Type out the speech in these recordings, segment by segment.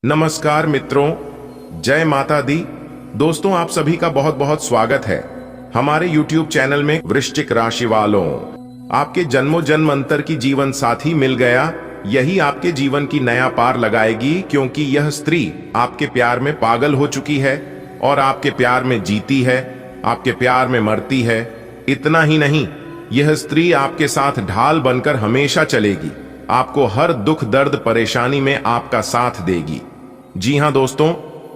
नमस्कार मित्रों, जय माता दी। दोस्तों, आप सभी का बहुत बहुत स्वागत है हमारे YouTube चैनल में। वृश्चिक राशि वालों, आपके जन्मों जन्म अंतर की जीवन साथी मिल गया। यही आपके जीवन की नया पार लगाएगी, क्योंकि यह स्त्री आपके प्यार में पागल हो चुकी है और आपके प्यार में जीती है, आपके प्यार में मरती है। इतना ही नहीं, यह स्त्री आपके साथ ढाल बनकर हमेशा चलेगी, आपको हर दुख दर्द परेशानी में आपका साथ देगी। जी हां दोस्तों,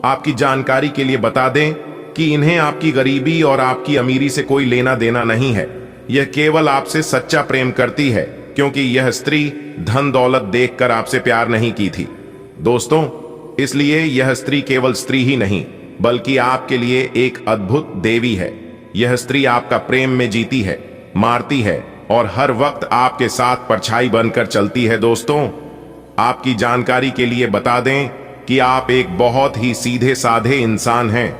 आपकी जानकारी के लिए बता दें कि इन्हें आपकी गरीबी और आपकी अमीरी से कोई लेना देना नहीं है। यह केवल आपसे सच्चा प्रेम करती है, क्योंकि यह स्त्री धन दौलत देखकर आपसे प्यार नहीं की थी दोस्तों। इसलिए यह स्त्री केवल स्त्री ही नहीं, बल्कि आपके लिए एक अद्भुत देवी है। यह स्त्री आपका प्रेम में जीती है, मारती है और हर वक्त आपके साथ परछाई बनकर चलती है। दोस्तों, आपकी जानकारी के लिए बता दें कि आप एक बहुत ही सीधे साधे इंसान हैं,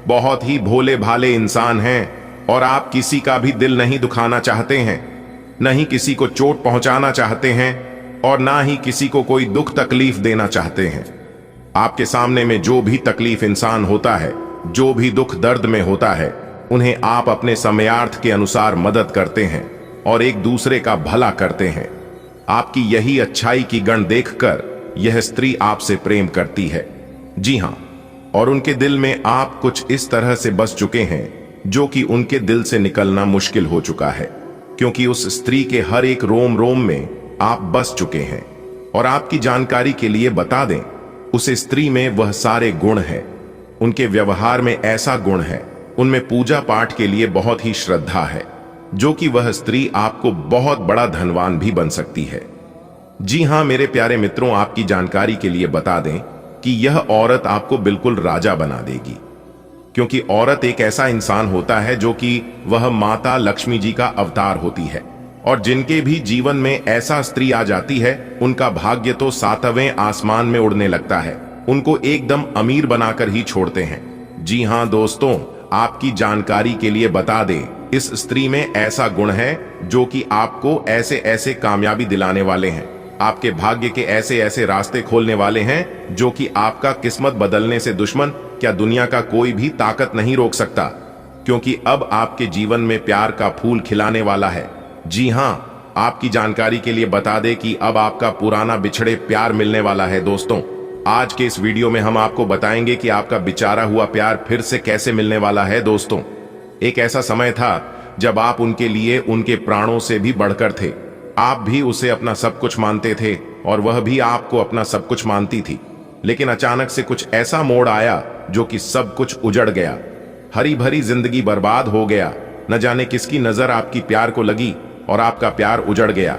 बहुत ही भोले भाले इंसान हैं और आप किसी का भी दिल नहीं दुखाना चाहते हैं, न ही किसी को चोट पहुंचाना चाहते हैं और ना ही किसी को कोई दुख तकलीफ देना चाहते हैं। आपके सामने में जो भी तकलीफ इंसान होता है, जो भी दुख दर्द में होता है, उन्हें आप अपने समयार्थ के अनुसार मदद करते हैं और एक दूसरे का भला करते हैं। आपकी यही अच्छाई की गण देखकर यह स्त्री आपसे प्रेम करती है। जी हां, और उनके दिल में आप कुछ इस तरह से बस चुके हैं जो कि उनके दिल से निकलना मुश्किल हो चुका है, क्योंकि उस स्त्री के हर एक रोम रोम में आप बस चुके हैं। और आपकी जानकारी के लिए बता दें, उस स्त्री में वह सारे गुण हैं। उनके व्यवहार में ऐसा गुण है, उनमें पूजा पाठ के लिए बहुत ही श्रद्धा है, जो कि वह स्त्री आपको बहुत बड़ा धनवान भी बन सकती है। जी हां मेरे प्यारे मित्रों, आपकी जानकारी के लिए बता दें कि यह औरत आपको बिल्कुल राजा बना देगी, क्योंकि औरत एक ऐसा इंसान होता है जो कि वह माता लक्ष्मी जी का अवतार होती है। और जिनके भी जीवन में ऐसा स्त्री आ जाती है, उनका भाग्य तो सातवें आसमान में उड़ने लगता है, उनको एकदम अमीर बनाकर ही छोड़ते हैं। जी हां दोस्तों, आपकी जानकारी के लिए बता दें, इस स्त्री में ऐसा गुण है जो कि आपको ऐसे ऐसे कामयाबी दिलाने वाले हैं, आपके भाग्य के ऐसे ऐसे रास्ते खोलने वाले हैं, जो कि आपका किस्मत बदलने से दुश्मन क्या दुनिया का कोई भी ताकत नहीं रोक सकता, क्योंकि अब आपके जीवन में प्यार का फूल खिलाने वाला है। जी हां, आपकी जानकारी के लिए बता दें कि अब आपका पुराना बिछड़े प्यार मिलने वाला है। दोस्तों, आज के इस वीडियो में हम आपको बताएंगे कि आपका बिचारा हुआ प्यार फिर से कैसे मिलने वाला है। दोस्तों, एक ऐसा समय था जब आप उनके लिए उनके प्राणों से भी बढ़कर थे। आप भी उसे अपना सब कुछ मानते थे और वह भी आपको अपना सब कुछ मानती थी। लेकिन अचानक से कुछ ऐसा मोड़ आया जो कि सब कुछ उजड़ गया, हरी भरी जिंदगी बर्बाद हो गया। न जाने किसकी नजर आपकी प्यार को लगी और आपका प्यार उजड़ गया।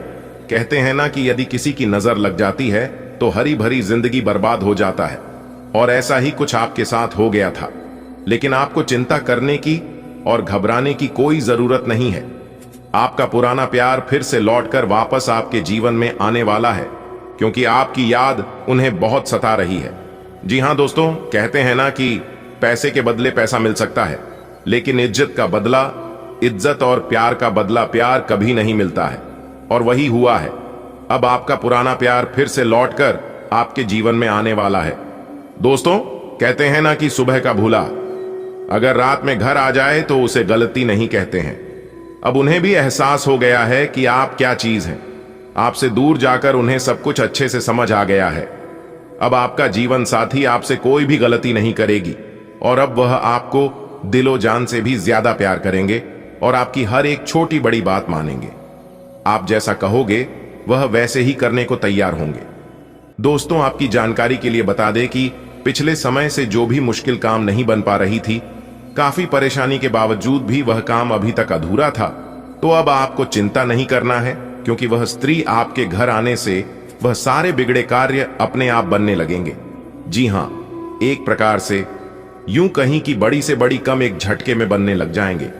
कहते हैं ना कि यदि किसी की नजर लग जाती है तो हरी भरी जिंदगी बर्बाद हो जाता है, और ऐसा ही कुछ आपके साथ हो गया था। लेकिन आपको चिंता करने की और घबराने की कोई जरूरत नहीं है। आपका पुराना प्यार फिर से लौटकर वापस आपके जीवन में आने वाला है, क्योंकि आपकी याद उन्हें बहुत सता रही है। जी हां दोस्तों, कहते हैं ना कि पैसे के बदले पैसा मिल सकता है, लेकिन इज्जत का बदला इज्जत और प्यार का बदला प्यार कभी नहीं मिलता है। और वही हुआ है। अब आपका पुराना प्यार फिर से लौटकर आपके जीवन में आने वाला है। दोस्तों, कहते हैं ना कि सुबह का भूला अगर रात में घर आ जाए तो उसे गलती नहीं कहते हैं। अब उन्हें भी एहसास हो गया है कि आप क्या चीज हैं। आपसे दूर जाकर उन्हें सब कुछ अच्छे से समझ आ गया है। अब आपका जीवन साथी आपसे कोई भी गलती नहीं करेगी, और अब वह आपको दिलो जान से भी ज्यादा प्यार करेंगे और आपकी हर एक छोटी बड़ी बात मानेंगे। आप जैसा कहोगे वह वैसे ही करने को तैयार होंगे। दोस्तों, आपकी जानकारी के लिए बता दें कि पिछले समय से जो भी मुश्किल काम नहीं बन पा रही थी, काफी परेशानी के बावजूद भी वह काम अभी तक अधूरा था, तो अब आपको चिंता नहीं करना है, क्योंकि वह स्त्री आपके घर आने से वह सारे बिगड़े कार्य अपने आप बनने लगेंगे। जी हां, एक प्रकार से यूं कहीं कि बड़ी से बड़ी कम एक झटके में बनने लग जाएंगे।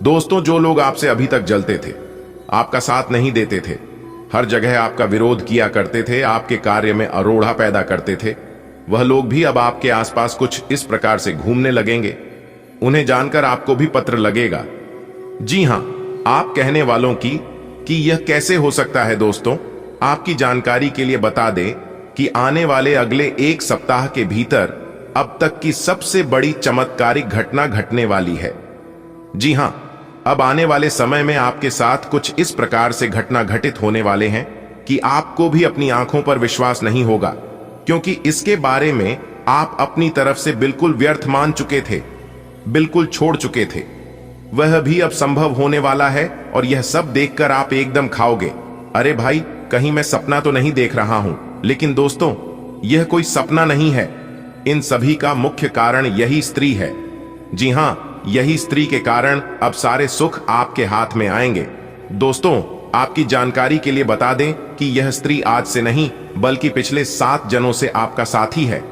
दोस्तों, जो लोग आपसे अभी तक जलते थे, आपका साथ नहीं देते थे, हर जगह आपका विरोध किया करते थे, आपके कार्य में अरोड़ा पैदा करते थे, वह लोग भी अब आपके आसपास कुछ इस प्रकार से घूमने लगेंगे। उन्हें जानकर आपको भी पत्र लगेगा। जी हां, आप कहने वालों की कि यह कैसे हो सकता है। दोस्तों, आपकी जानकारी के लिए बता दें कि आने वाले अगले एक सप्ताह के भीतर अब तक की सबसे बड़ी चमत्कारिक घटना घटने वाली है। जी हां, अब आने वाले समय में आपके साथ कुछ इस प्रकार से घटना घटित होने वाले हैं कि आपको भी अपनी आंखों पर विश्वास नहीं होगा, क्योंकि इसके बारे में आप अपनी तरफ से बिल्कुल व्यर्थ मान चुके थे, बिल्कुल छोड़ चुके थे। वह भी अब संभव होने वाला है और यह सब देखकर आप एकदम खाओगे, अरे भाई कहीं मैं सपना तो नहीं देख रहा हूं। लेकिन दोस्तों, यह कोई सपना नहीं है। इन सभी का मुख्य कारण यही स्त्री है। जी हां, यही स्त्री के कारण अब सारे सुख आपके हाथ में आएंगे। दोस्तों, आपकी जानकारी के लिए बता दें कि यह स्त्री आज से नहीं बल्कि पिछले 7 जन्मों से आपका साथी है।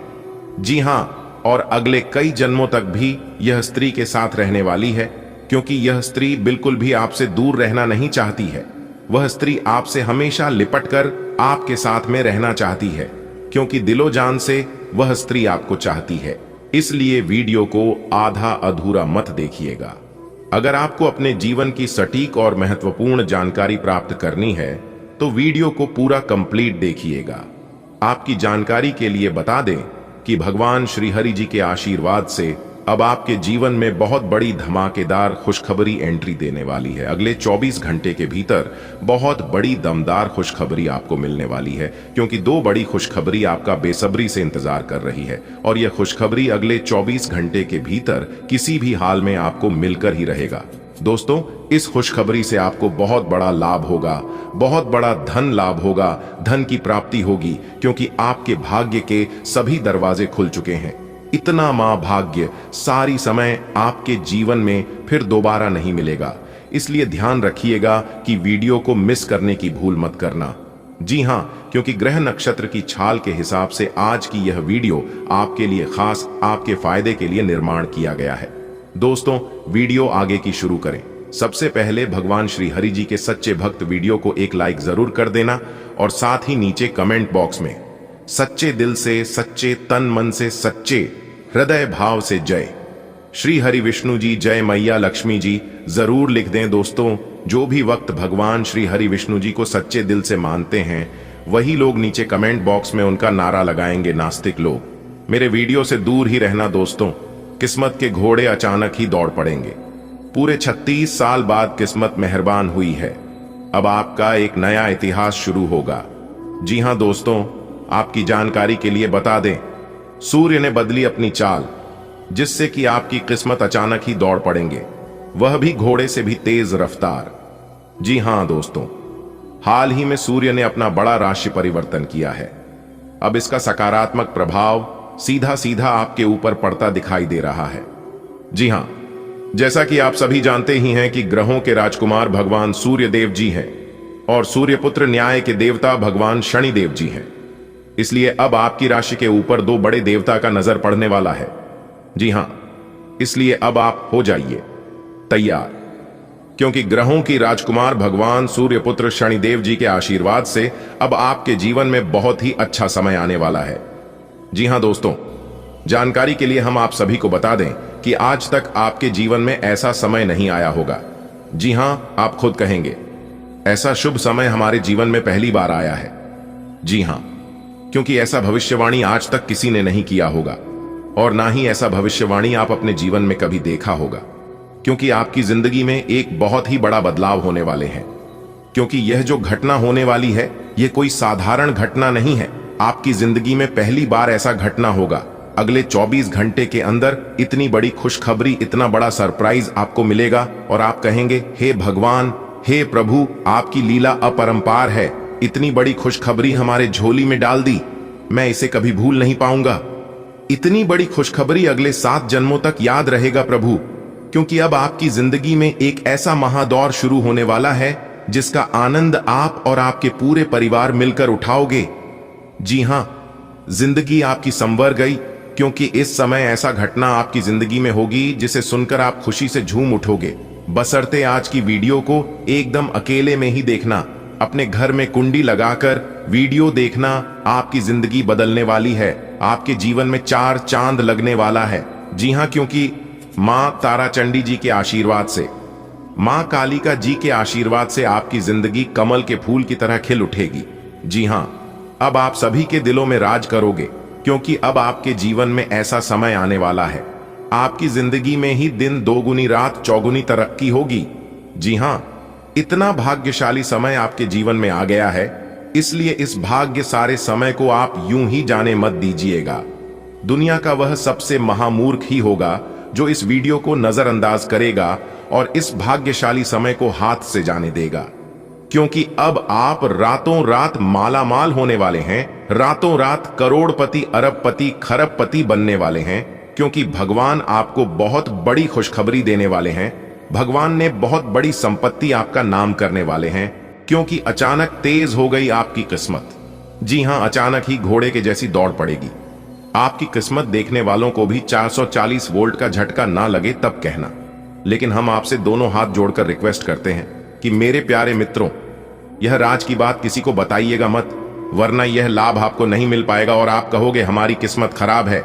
जी हां, और अगले कई जन्मों तक भी यह स्त्री के साथ रहने वाली है, क्योंकि यह स्त्री बिल्कुल भी आपसे दूर रहना नहीं चाहती है। वह स्त्री आपसे हमेशा लिपटकर आपके साथ में रहना चाहती है, क्योंकि दिलो जान से वह स्त्री आपको चाहती है। इसलिए वीडियो को आधा अधूरा मत देखिएगा। अगर आपको अपने जीवन की सटीक और महत्वपूर्ण जानकारी प्राप्त करनी है तो वीडियो को पूरा कंप्लीट देखिएगा। आपकी जानकारी के लिए बता दें कि भगवान श्री हरि जी के आशीर्वाद से अब आपके जीवन में बहुत बड़ी धमाकेदार खुशखबरी एंट्री देने वाली है। अगले 24 घंटे के भीतर बहुत बड़ी दमदार खुशखबरी आपको मिलने वाली है, क्योंकि 2 बड़ी खुशखबरी आपका बेसब्री से इंतजार कर रही है और यह खुशखबरी अगले 24 घंटे के भीतर किसी भी हाल में आपको मिलकर ही रहेगा। दोस्तों, इस खुशखबरी से आपको बहुत बड़ा लाभ होगा, बहुत बड़ा धन लाभ होगा, धन की प्राप्ति होगी, क्योंकि आपके भाग्य के सभी दरवाजे खुल चुके हैं। इतना महाभाग्य सारी समय आपके जीवन में फिर दोबारा नहीं मिलेगा। इसलिए ध्यान रखिएगा कि वीडियो को मिस करने की भूल मत करना। जी हां, क्योंकि ग्रह नक्षत्र की छाल के हिसाब से आज की यह वीडियो आपके लिए खास आपके फायदे के लिए निर्माण किया गया है। दोस्तों, वीडियो आगे की शुरू करें। सबसे पहले भगवान श्री हरि जी के सच्चे भक्त वीडियो को एक लाइक जरूर कर देना और साथ ही नीचे कमेंट बॉक्स में सच्चे दिल से, सच्चे तन मन से, सच्चे हृदय भाव से जय श्री हरि विष्णु जी, जय मैया लक्ष्मी जी जरूर लिख दें। दोस्तों, जो भी वक्त भगवान श्री हरि विष्णु जी को सच्चे दिल से मानते हैं वही लोग नीचे कमेंट बॉक्स में उनका नारा लगाएंगे। नास्तिक लोग मेरे वीडियो से दूर ही रहना दोस्तों, किस्मत के घोड़े अचानक ही दौड़ पड़ेंगे। पूरे 36 साल बाद किस्मत मेहरबान हुई है। अब आपका एक नया इतिहास शुरू होगा। जी हां दोस्तों, आपकी जानकारी के लिए बता दें, सूर्य ने बदली अपनी चाल, जिससे कि आपकी किस्मत अचानक ही दौड़ पड़ेंगे, वह भी घोड़े से भी तेज रफ्तार। जी हां दोस्तों, हाल ही में सूर्य ने अपना बड़ा राशि परिवर्तन किया है। अब इसका सकारात्मक प्रभाव सीधा सीधा आपके ऊपर पड़ता दिखाई दे रहा है। जी हां, जैसा कि आप सभी जानते ही हैं कि ग्रहों के राजकुमार भगवान सूर्य देव जी हैं और सूर्यपुत्र न्याय के देवता भगवान शनि देव जी हैं। इसलिए अब आपकी राशि के ऊपर 2 बड़े देवता का नजर पड़ने वाला है। जी हां, इसलिए अब आप हो जाइए तैयार, क्योंकि ग्रहों की राजकुमार भगवान सूर्यपुत्र शनिदेव जी के आशीर्वाद से अब आपके जीवन में बहुत ही अच्छा समय आने वाला है। जी हां दोस्तों, जानकारी के लिए हम आप सभी को बता दें कि आज तक आपके जीवन में ऐसा समय नहीं आया होगा। जी हां, आप खुद कहेंगे ऐसा शुभ समय हमारे जीवन में पहली बार आया है। जी हां, क्योंकि ऐसा भविष्यवाणी आज तक किसी ने नहीं किया होगा और ना ही ऐसा भविष्यवाणी आप अपने जीवन में कभी देखा होगा, क्योंकि आपकी जिंदगी में एक बहुत ही बड़ा बदलाव होने वाले हैं। क्योंकि यह जो घटना होने वाली है यह कोई साधारण घटना नहीं है। आपकी जिंदगी में पहली बार ऐसा घटना होगा। अगले 24 घंटे के अंदर इतनी बड़ी खुशखबरी, इतना बड़ा सरप्राइज आपको मिलेगा और आप कहेंगे, हे भगवान, हे प्रभु, आपकी लीला अपरंपार है। इतनी बड़ी खुशखबरी हमारे झोली में डाल दी, मैं इसे कभी भूल नहीं पाऊंगा। इतनी बड़ी खुशखबरी अगले 7 जन्मों तक याद रहेगा प्रभु, क्योंकि अब आपकी जिंदगी में एक ऐसा महादौर शुरू होने वाला है जिसका आनंद आप और आपके पूरे परिवार मिलकर उठाओगे। जी हां, जिंदगी आपकी संवर गई, क्योंकि इस समय ऐसा घटना आपकी जिंदगी में होगी जिसे सुनकर आप खुशी से झूम उठोगे। बशर्ते आज की वीडियो को एकदम अकेले में ही देखना, अपने घर में कुंडी लगाकर वीडियो देखना। आपकी जिंदगी बदलने वाली है, आपके जीवन में 4 चांद लगने वाला है। जी हां, क्योंकि मां ताराचंडी जी के आशीर्वाद से, मां कालिका जी के आशीर्वाद से आपकी जिंदगी कमल के फूल की तरह खिल उठेगी। जी हां, अब आप सभी के दिलों में राज करोगे, क्योंकि अब आपके जीवन में ऐसा समय आने वाला है। आपकी जिंदगी में ही दिन दोगुनी रात चौगुनी तरक्की होगी। जी हां, इतना भाग्यशाली समय आपके जीवन में आ गया है, इसलिए इस भाग्य सारे समय को आप यूं ही जाने मत दीजिएगा। दुनिया का वह सबसे महामूर्ख ही होगा जो इस वीडियो को नजरअंदाज करेगा और इस भाग्यशाली समय को हाथ से जाने देगा, क्योंकि अब आप रातों रात मालामाल होने वाले हैं, रातों रात करोड़पति, अरबपति, खरबपति बनने वाले हैं, क्योंकि भगवान आपको बहुत बड़ी खुशखबरी देने वाले हैं। भगवान ने बहुत बड़ी संपत्ति आपका नाम करने वाले हैं, क्योंकि अचानक तेज हो गई आपकी किस्मत। जी हां, अचानक ही घोड़े के जैसी दौड़ पड़ेगी। आपकी किस्मत देखने वालों को भी 440 वोल्ट का झटका ना लगे तब कहना। लेकिन हम आपसे दोनों हाथ जोड़कर रिक्वेस्ट करते हैं कि मेरे प्यारे मित्रों, यह राज की बात किसी को बताइएगा मत, वरना यह लाभ आपको नहीं मिल पाएगा और आप कहोगे हमारी किस्मत खराब है।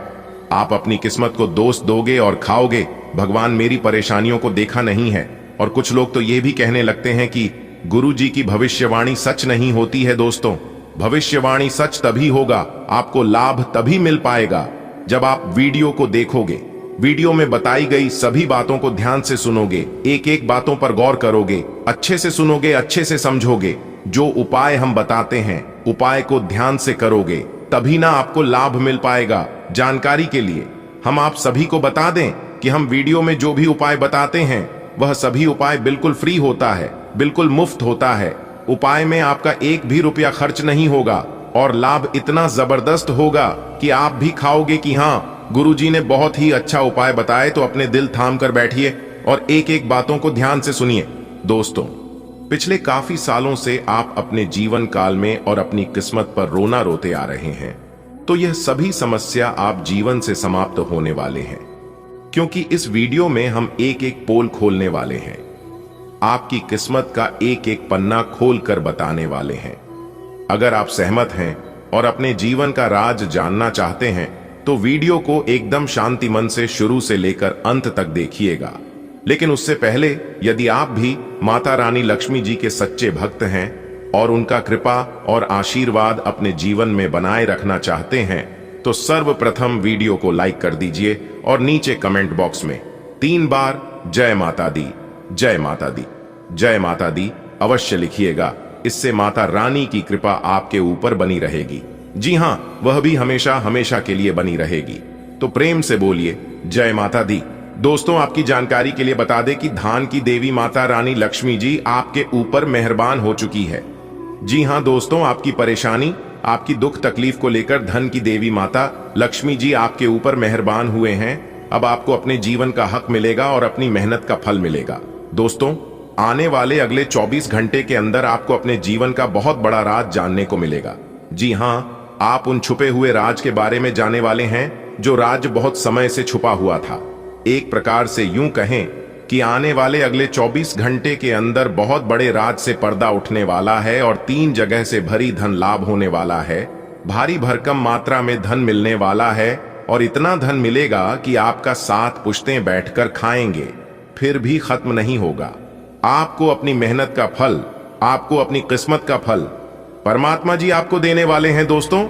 आप अपनी किस्मत को दोष दोगे और खाओगे, भगवान मेरी परेशानियों को देखा नहीं है। और कुछ लोग तो ये भी कहने लगते हैं कि गुरु जी की भविष्यवाणी सच नहीं होती है। दोस्तों, भविष्यवाणी सच तभी होगा, आपको लाभ तभी मिल पाएगा जब आप वीडियो को देखोगे, वीडियो में बताई गई सभी बातों को ध्यान से सुनोगे, एक एक बातों पर गौर करोगे, अच्छे से सुनोगे, अच्छे से समझोगे। जो उपाय हम बताते हैं, उपाय को ध्यान से करोगे, तभी ना आपको लाभ मिल पाएगा। जानकारी के लिए हम आप सभी को बता दें कि हम वीडियो में जो भी उपाय बताते हैं वह सभी उपाय बिल्कुल फ्री होता है, बिल्कुल मुफ्त होता है। उपाय में आपका एक भी रुपया खर्च नहीं होगा और लाभ इतना जबरदस्त होगा कि आप भी खाओगे कि हाँ, गुरुजी ने बहुत ही अच्छा उपाय बताए। तो अपने दिल थाम कर बैठिए और एक एक बातों को ध्यान से सुनिए। दोस्तों, पिछले काफी सालों से आप अपने जीवन काल में और अपनी किस्मत पर रोना रोते आ रहे हैं, तो यह सभी समस्या आप जीवन से समाप्त होने वाले हैं, क्योंकि इस वीडियो में हम एक एक पोल खोलने वाले हैं, आपकी किस्मत का एक एक पन्ना खोल कर बताने वाले हैं। अगर आप सहमत हैं और अपने जीवन का राज जानना चाहते हैं तो वीडियो को एकदम शांति मन से शुरू से लेकर अंत तक देखिएगा। लेकिन उससे पहले, यदि आप भी माता रानी लक्ष्मी जी के सच्चे भक्त हैं और उनका कृपा और आशीर्वाद अपने जीवन में बनाए रखना चाहते हैं, तो सर्वप्रथम वीडियो को लाइक कर दीजिए और नीचे कमेंट बॉक्स में 3 बार जय माता दी, जय माता दी, जय माता दी अवश्य लिखिएगा। इससे माता रानी की कृपा आपके ऊपर बनी रहेगी। जी हां, वह भी हमेशा हमेशा के लिए बनी रहेगी। तो प्रेम से बोलिए जय माता दी। दोस्तों, आपकी जानकारी के लिए बता दें कि धान की देवी माता रानी लक्ष्मी जी आपके ऊपर मेहरबान हो चुकी है। जी हां दोस्तों, आपकी परेशानी, आपकी दुख तकलीफ को लेकर धन की देवी माता लक्ष्मी जी आपके ऊपर मेहरबान हुए हैं। अब आपको अपने जीवन का हक मिलेगा और अपनी मेहनत का फल मिलेगा। दोस्तों, आने वाले अगले 24 घंटे के अंदर आपको अपने जीवन का बहुत बड़ा राज जानने को मिलेगा। जी हां, आप उन छुपे हुए राज के बारे में जानने वाले हैं जो राज बहुत समय से छुपा हुआ था। एक प्रकार से यूं कहें कि आने वाले अगले 24 घंटे के अंदर बहुत बड़े राज से पर्दा उठने वाला है और 3 जगह से भरी धन लाभ होने वाला है। भारी भरकम मात्रा में धन मिलने वाला है और इतना धन मिलेगा कि आपका 7 पुश्तें बैठकर खाएंगे, फिर भी खत्म नहीं होगा। आपको अपनी मेहनत का फल, आपको अपनी किस्मत का फल परमात्मा जी आपको देने वाले हैं। दोस्तों,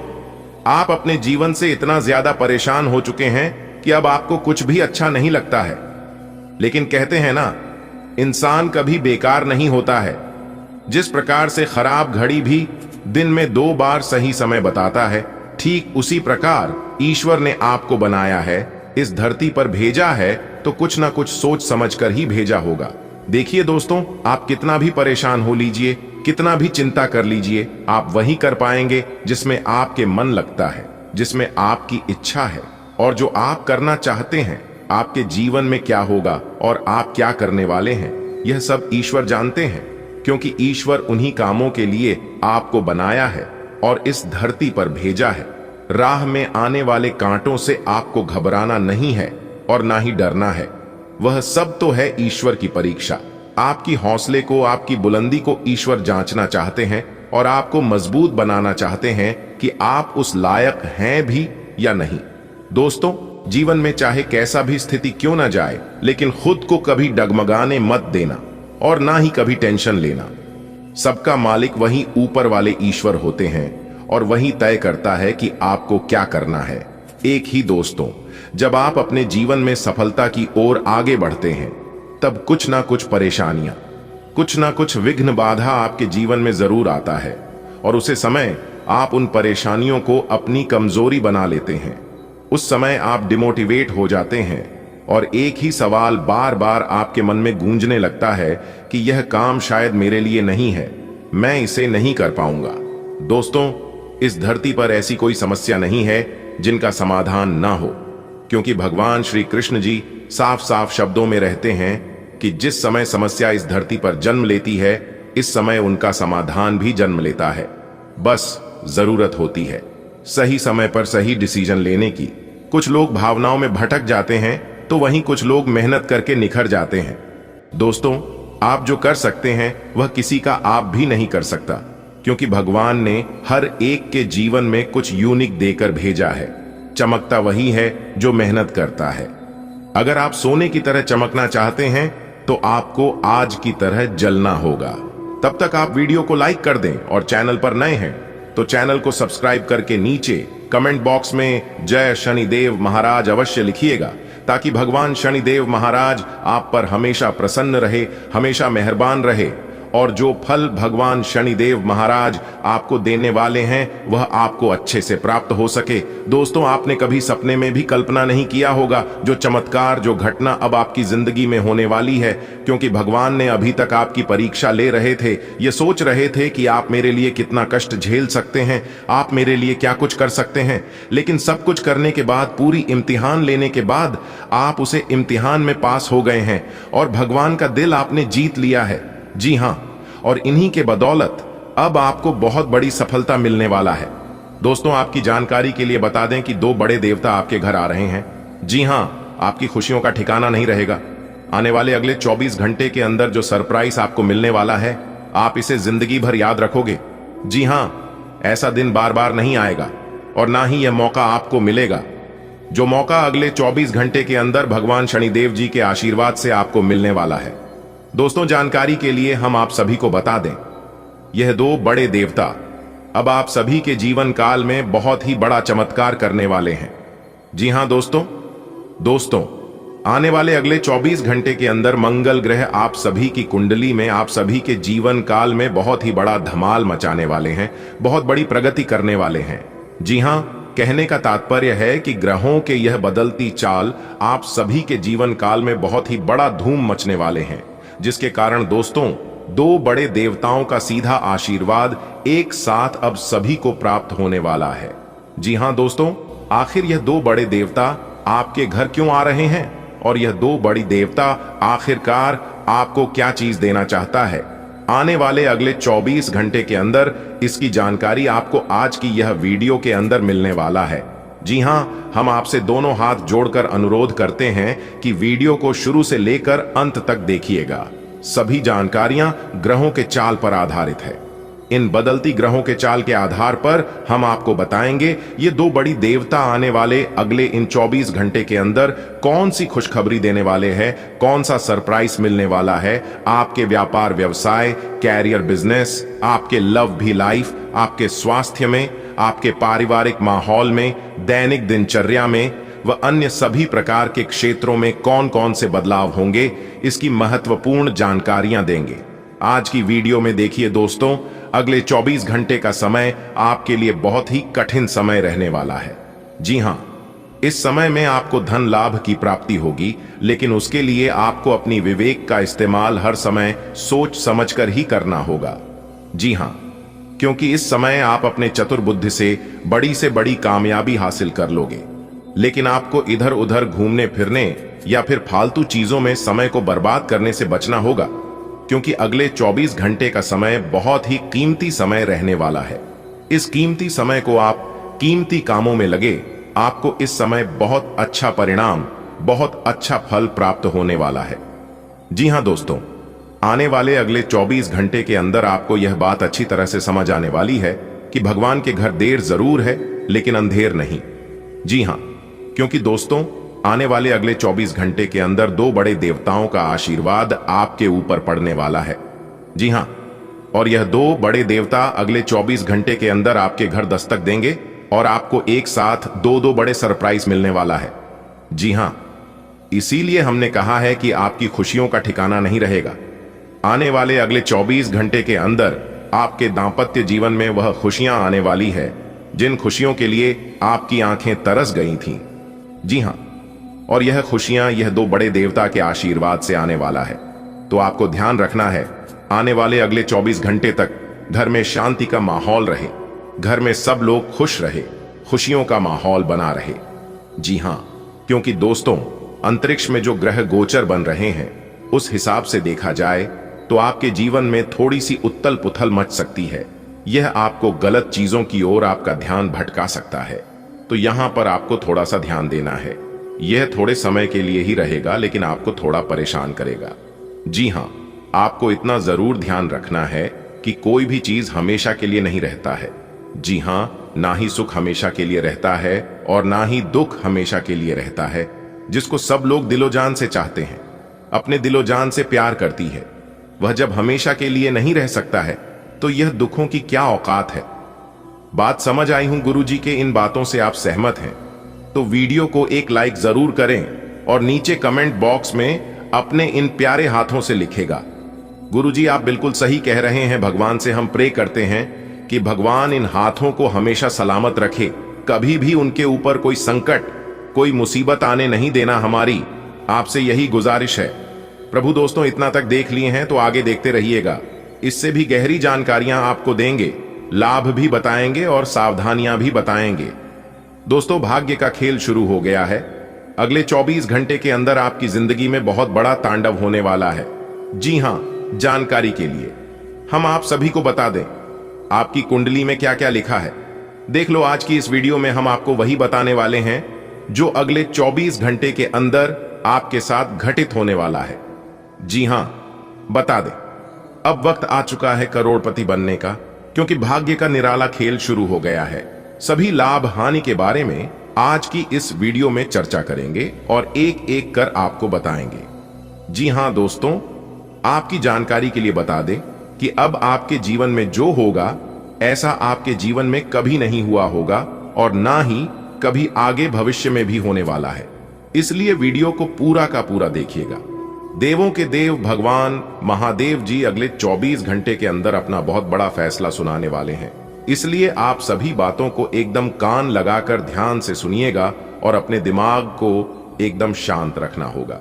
आप अपने जीवन से इतना ज्यादा परेशान हो चुके हैं कि अब आपको कुछ भी अच्छा नहीं लगता है। लेकिन कहते हैं ना, इंसान कभी बेकार नहीं होता है। जिस प्रकार से खराब घड़ी भी दिन में 2 बार सही समय बताता है, ठीक उसी प्रकार ईश्वर ने आपको बनाया है, इस धरती पर भेजा है, तो कुछ ना कुछ सोच समझकर ही भेजा होगा। देखिए दोस्तों, आप कितना भी परेशान हो लीजिए, कितना भी चिंता कर लीजिए, आप वही कर पाएंगे जिसमें आपके मन लगता है, जिसमें आपकी इच्छा है। और जो आप करना चाहते हैं, आपके जीवन में क्या होगा और आप क्या करने वाले हैं, यह सब ईश्वर जानते हैं, क्योंकि ईश्वर उन्हीं कामों के लिए आपको बनाया है और इस धरती पर भेजा है। राह में आने वाले कांटों से आपको घबराना नहीं है और ना ही डरना है। वह सब तो है ईश्वर की परीक्षा। आपकी हौसले को, आपकी बुलंदी को ईश्वर जांचना चाहते हैं और आपको मजबूत बनाना चाहते हैं कि आप उस लायक हैं भी या नहीं। दोस्तों, जीवन में चाहे कैसा भी स्थिति क्यों ना जाए, लेकिन खुद को कभी डगमगाने मत देना और ना ही कभी टेंशन लेना। सबका मालिक वही ऊपर वाले ईश्वर होते हैं और वही तय करता है कि आपको क्या करना है। एक ही दोस्तों, जब आप अपने जीवन में सफलता की ओर आगे बढ़ते हैं, तब कुछ ना कुछ परेशानियां, कुछ ना कुछ विघ्न बाधा आपके जीवन में जरूर आता है और उसे समय आप उन परेशानियों को अपनी कमजोरी बना लेते हैं। उस समय आप डिमोटिवेट हो जाते हैं और एक ही सवाल बार बार आपके मन में गूंजने लगता है कि यह काम शायद मेरे लिए नहीं है, मैं इसे नहीं कर पाऊंगा। दोस्तों, इस धरती पर ऐसी कोई समस्या नहीं है जिनका समाधान ना हो, क्योंकि भगवान श्री कृष्ण जी साफ साफ शब्दों में रहते हैं कि जिस समय समस्या इस धरती पर जन्म लेती है, इस समय उनका समाधान भी जन्म लेता है। बस जरूरत होती है सही समय पर सही डिसीजन लेने की। कुछ लोग भावनाओं में भटक जाते हैं तो वहीं कुछ लोग मेहनत करके निखर जाते हैं। दोस्तों, आप जो कर सकते हैं वह किसी का आप भी नहीं कर सकता, क्योंकि भगवान ने हर एक के जीवन में कुछ यूनिक देकर भेजा है। चमकता वही है जो मेहनत करता है। अगर आप सोने की तरह चमकना चाहते हैं तो आपको आज की तरह जलना होगा। तब तक आप वीडियो को लाइक कर दें और चैनल पर नए हैं तो चैनल को सब्सक्राइब करके नीचे कमेंट बॉक्स में जय शनिदेव महाराज अवश्य लिखिएगा, ताकि भगवान शनिदेव महाराज आप पर हमेशा प्रसन्न रहे, हमेशा मेहरबान रहे और जो फल भगवान शनिदेव महाराज आपको देने वाले हैं वह आपको अच्छे से प्राप्त हो सके। दोस्तों, आपने कभी सपने में भी कल्पना नहीं किया होगा जो चमत्कार, जो घटना अब आपकी जिंदगी में होने वाली है, क्योंकि भगवान ने अभी तक आपकी परीक्षा ले रहे थे। ये सोच रहे थे कि आप मेरे लिए कितना कष्ट झेल सकते हैं, आप मेरे लिए क्या कुछ कर सकते हैं। लेकिन सब कुछ करने के बाद, पूरी इम्तिहान लेने के बाद आप उसे इम्तिहान में पास हो गए हैं और भगवान का दिल आपने जीत लिया है। जी हां, और इन्हीं के बदौलत अब आपको बहुत बड़ी सफलता मिलने वाला है। दोस्तों, आपकी जानकारी के लिए बता दें कि 2 बड़े देवता आपके घर आ रहे हैं। जी हां, आपकी खुशियों का ठिकाना नहीं रहेगा। आने वाले अगले 24 घंटे के अंदर जो सरप्राइज आपको मिलने वाला है, आप इसे जिंदगी भर याद रखोगे। जी हां, ऐसा दिन बार बार नहीं आएगा और ना ही यह मौका आपको मिलेगा। जो मौका अगले 24 घंटे के अंदर भगवान शनिदेव जी के आशीर्वाद से आपको मिलने वाला है। दोस्तों, जानकारी के लिए हम आप सभी को बता दें, यह 2 बड़े देवता अब आप सभी के जीवन काल में बहुत ही बड़ा चमत्कार करने वाले हैं। जी हां दोस्तों, आने वाले अगले 24 घंटे के अंदर मंगल ग्रह आप सभी की कुंडली में, आप सभी के जीवन काल में बहुत ही बड़ा धमाल मचाने वाले हैं, बहुत बड़ी प्रगति करने वाले हैं। जी हां, कहने का तात्पर्य है कि ग्रहों के यह बदलती चाल आप सभी के जीवन काल में बहुत ही बड़ा धूम मचने वाले हैं, जिसके कारण दोस्तों 2 बड़े देवताओं का सीधा आशीर्वाद एक साथ अब सभी को प्राप्त होने वाला है। जी हां दोस्तों, आखिर यह 2 बड़े देवता आपके घर क्यों आ रहे हैं और यह 2 बड़ी देवता आखिरकार आपको क्या चीज देना चाहता है? आने वाले अगले 24 घंटे के अंदर इसकी जानकारी आपको आज की यह वीडियो के अंदर मिलने वाला है। जी हां, हम आपसे दोनों हाथ जोड़कर अनुरोध करते हैं कि वीडियो को शुरू से लेकर अंत तक देखिएगा। सभी जानकारियां ग्रहों के चाल पर आधारित है। इन बदलती ग्रहों के चाल के आधार पर हम आपको बताएंगे ये 2 बड़ी देवता आने वाले अगले इन 24 घंटे के अंदर कौन सी खुशखबरी देने वाले हैं, कौन सा सरप्राइज मिलने वाला है आपके व्यापार व्यवसाय, कैरियर बिजनेस, आपके लव भी लाइफ, आपके स्वास्थ्य में, आपके पारिवारिक माहौल में, दैनिक दिनचर्या में व अन्य सभी प्रकार के क्षेत्रों में कौन कौन से बदलाव होंगे, इसकी महत्वपूर्ण जानकारियां देंगे। आज की वीडियो में देखिए दोस्तों, अगले 24 घंटे का समय आपके लिए बहुत ही कठिन समय रहने वाला है। जी हां, इस समय में आपको धन लाभ की प्राप्ति होगी, लेकिन उसके लिए आपको अपनी विवेक का इस्तेमाल हर समय सोच समझकर ही करना होगा। जी हां, क्योंकि इस समय आप अपने चतुर बुद्धि से बड़ी कामयाबी हासिल कर लोगे, लेकिन आपको इधर उधर घूमने फिरने या फिर फालतू चीजों में समय को बर्बाद करने से बचना होगा, क्योंकि अगले 24 घंटे का समय बहुत ही कीमती समय रहने वाला है। इस कीमती समय को आप कीमती कामों में लगे, आपको इस समय बहुत अच्छा परिणाम, बहुत अच्छा फल प्राप्त होने वाला है। जी हां दोस्तों, आने वाले अगले 24 घंटे के अंदर आपको यह बात अच्छी तरह से समझ आने वाली है कि भगवान के घर देर जरूर है, लेकिन अंधेर नहीं। जी हां, क्योंकि दोस्तों आने वाले अगले 24 घंटे के अंदर 2 बड़े देवताओं का आशीर्वाद आपके ऊपर पड़ने वाला है। जी हां, और यह दो बड़े देवता अगले 24 घंटे के अंदर आपके घर दस्तक देंगे और आपको एक साथ दो बड़े सरप्राइज मिलने वाला है। जी हां, इसीलिए हमने कहा है कि आपकी खुशियों का ठिकाना नहीं रहेगा। आने वाले अगले 24 घंटे के अंदर आपके दांपत्य जीवन में वह खुशियां आने वाली है जिन खुशियों के लिए आपकी आंखें तरस गई थीं। जी हां, और यह खुशियां यह दो बड़े देवता के आशीर्वाद से आने वाला है। तो आपको ध्यान रखना है, आने वाले अगले 24 घंटे तक घर में शांति का माहौल रहे, घर में सब लोग खुश रहे, खुशियों का माहौल बना रहे। जी हां, क्योंकि दोस्तों, अंतरिक्ष में जो ग्रह गोचर बन रहे हैं उस हिसाब से देखा जाए तो आपके जीवन में थोड़ी सी उथल पुथल मच सकती है। यह आपको गलत चीजों की ओर आपका ध्यान भटका सकता है। तो यहां पर आपको थोड़ा सा ध्यान देना है। यह थोड़े समय के लिए ही रहेगा, लेकिन आपको थोड़ा परेशान करेगा। जी हां, आपको इतना जरूर ध्यान रखना है कि कोई भी चीज हमेशा के लिए नहीं रहता है। जी हां, ना ही सुख हमेशा के लिए रहता है और ना ही दुख हमेशा के लिए रहता है। जिसको सब लोग दिलो जान से चाहते हैं, अपने दिलो जान से प्यार करती है, वह जब हमेशा के लिए नहीं रह सकता है तो यह दुखों की क्या औकात है। बात समझ आई हूं गुरुजी के इन बातों से आप सहमत हैं तो वीडियो को एक लाइक जरूर करें और नीचे कमेंट बॉक्स में अपने इन प्यारे हाथों से लिखेगा। गुरुजी आप बिल्कुल सही कह रहे हैं। भगवान से हम प्रे करते हैं कि भगवान इन हाथों को हमेशा सलामत रखे, कभी भी उनके ऊपर कोई संकट, कोई मुसीबत आने नहीं देना। हमारी आपसे यही गुजारिश है। प्रभु दोस्तों, इतना तक देख लिए हैं तो आगे देखते रहिएगा। इससे भी गहरी जानकारियां आपको देंगे, लाभ भी बताएंगे और सावधानियां भी बताएंगे। दोस्तों, भाग्य का खेल शुरू हो गया है। अगले 24 घंटे के अंदर आपकी जिंदगी में बहुत बड़ा तांडव होने वाला है। जी हां, जानकारी के लिए हम आप सभी को बता दें आपकी कुंडली में क्या क्या लिखा है। देख लो, आज की इस वीडियो में हम आपको वही बताने वाले हैं जो अगले 24 घंटे के अंदर आपके साथ घटित होने वाला है। जी हां, बता दें, अब वक्त आ चुका है करोड़पति बनने का, क्योंकि भाग्य का निराला खेल शुरू हो गया है। सभी लाभ हानि के बारे में आज की इस वीडियो में चर्चा करेंगे और एक एक कर आपको बताएंगे। जी हां दोस्तों, आपकी जानकारी के लिए बता दें कि अब आपके जीवन में जो होगा ऐसा आपके जीवन में कभी नहीं हुआ होगा और ना ही कभी आगे भविष्य में भी होने वाला है। इसलिए वीडियो को पूरा का पूरा देखिएगा। देवों के देव भगवान महादेव जी अगले 24 घंटे के अंदर अपना बहुत बड़ा फैसला सुनाने वाले हैं। इसलिए आप सभी बातों को एकदम कान लगाकर ध्यान से सुनिएगा और अपने दिमाग को एकदम शांत रखना होगा।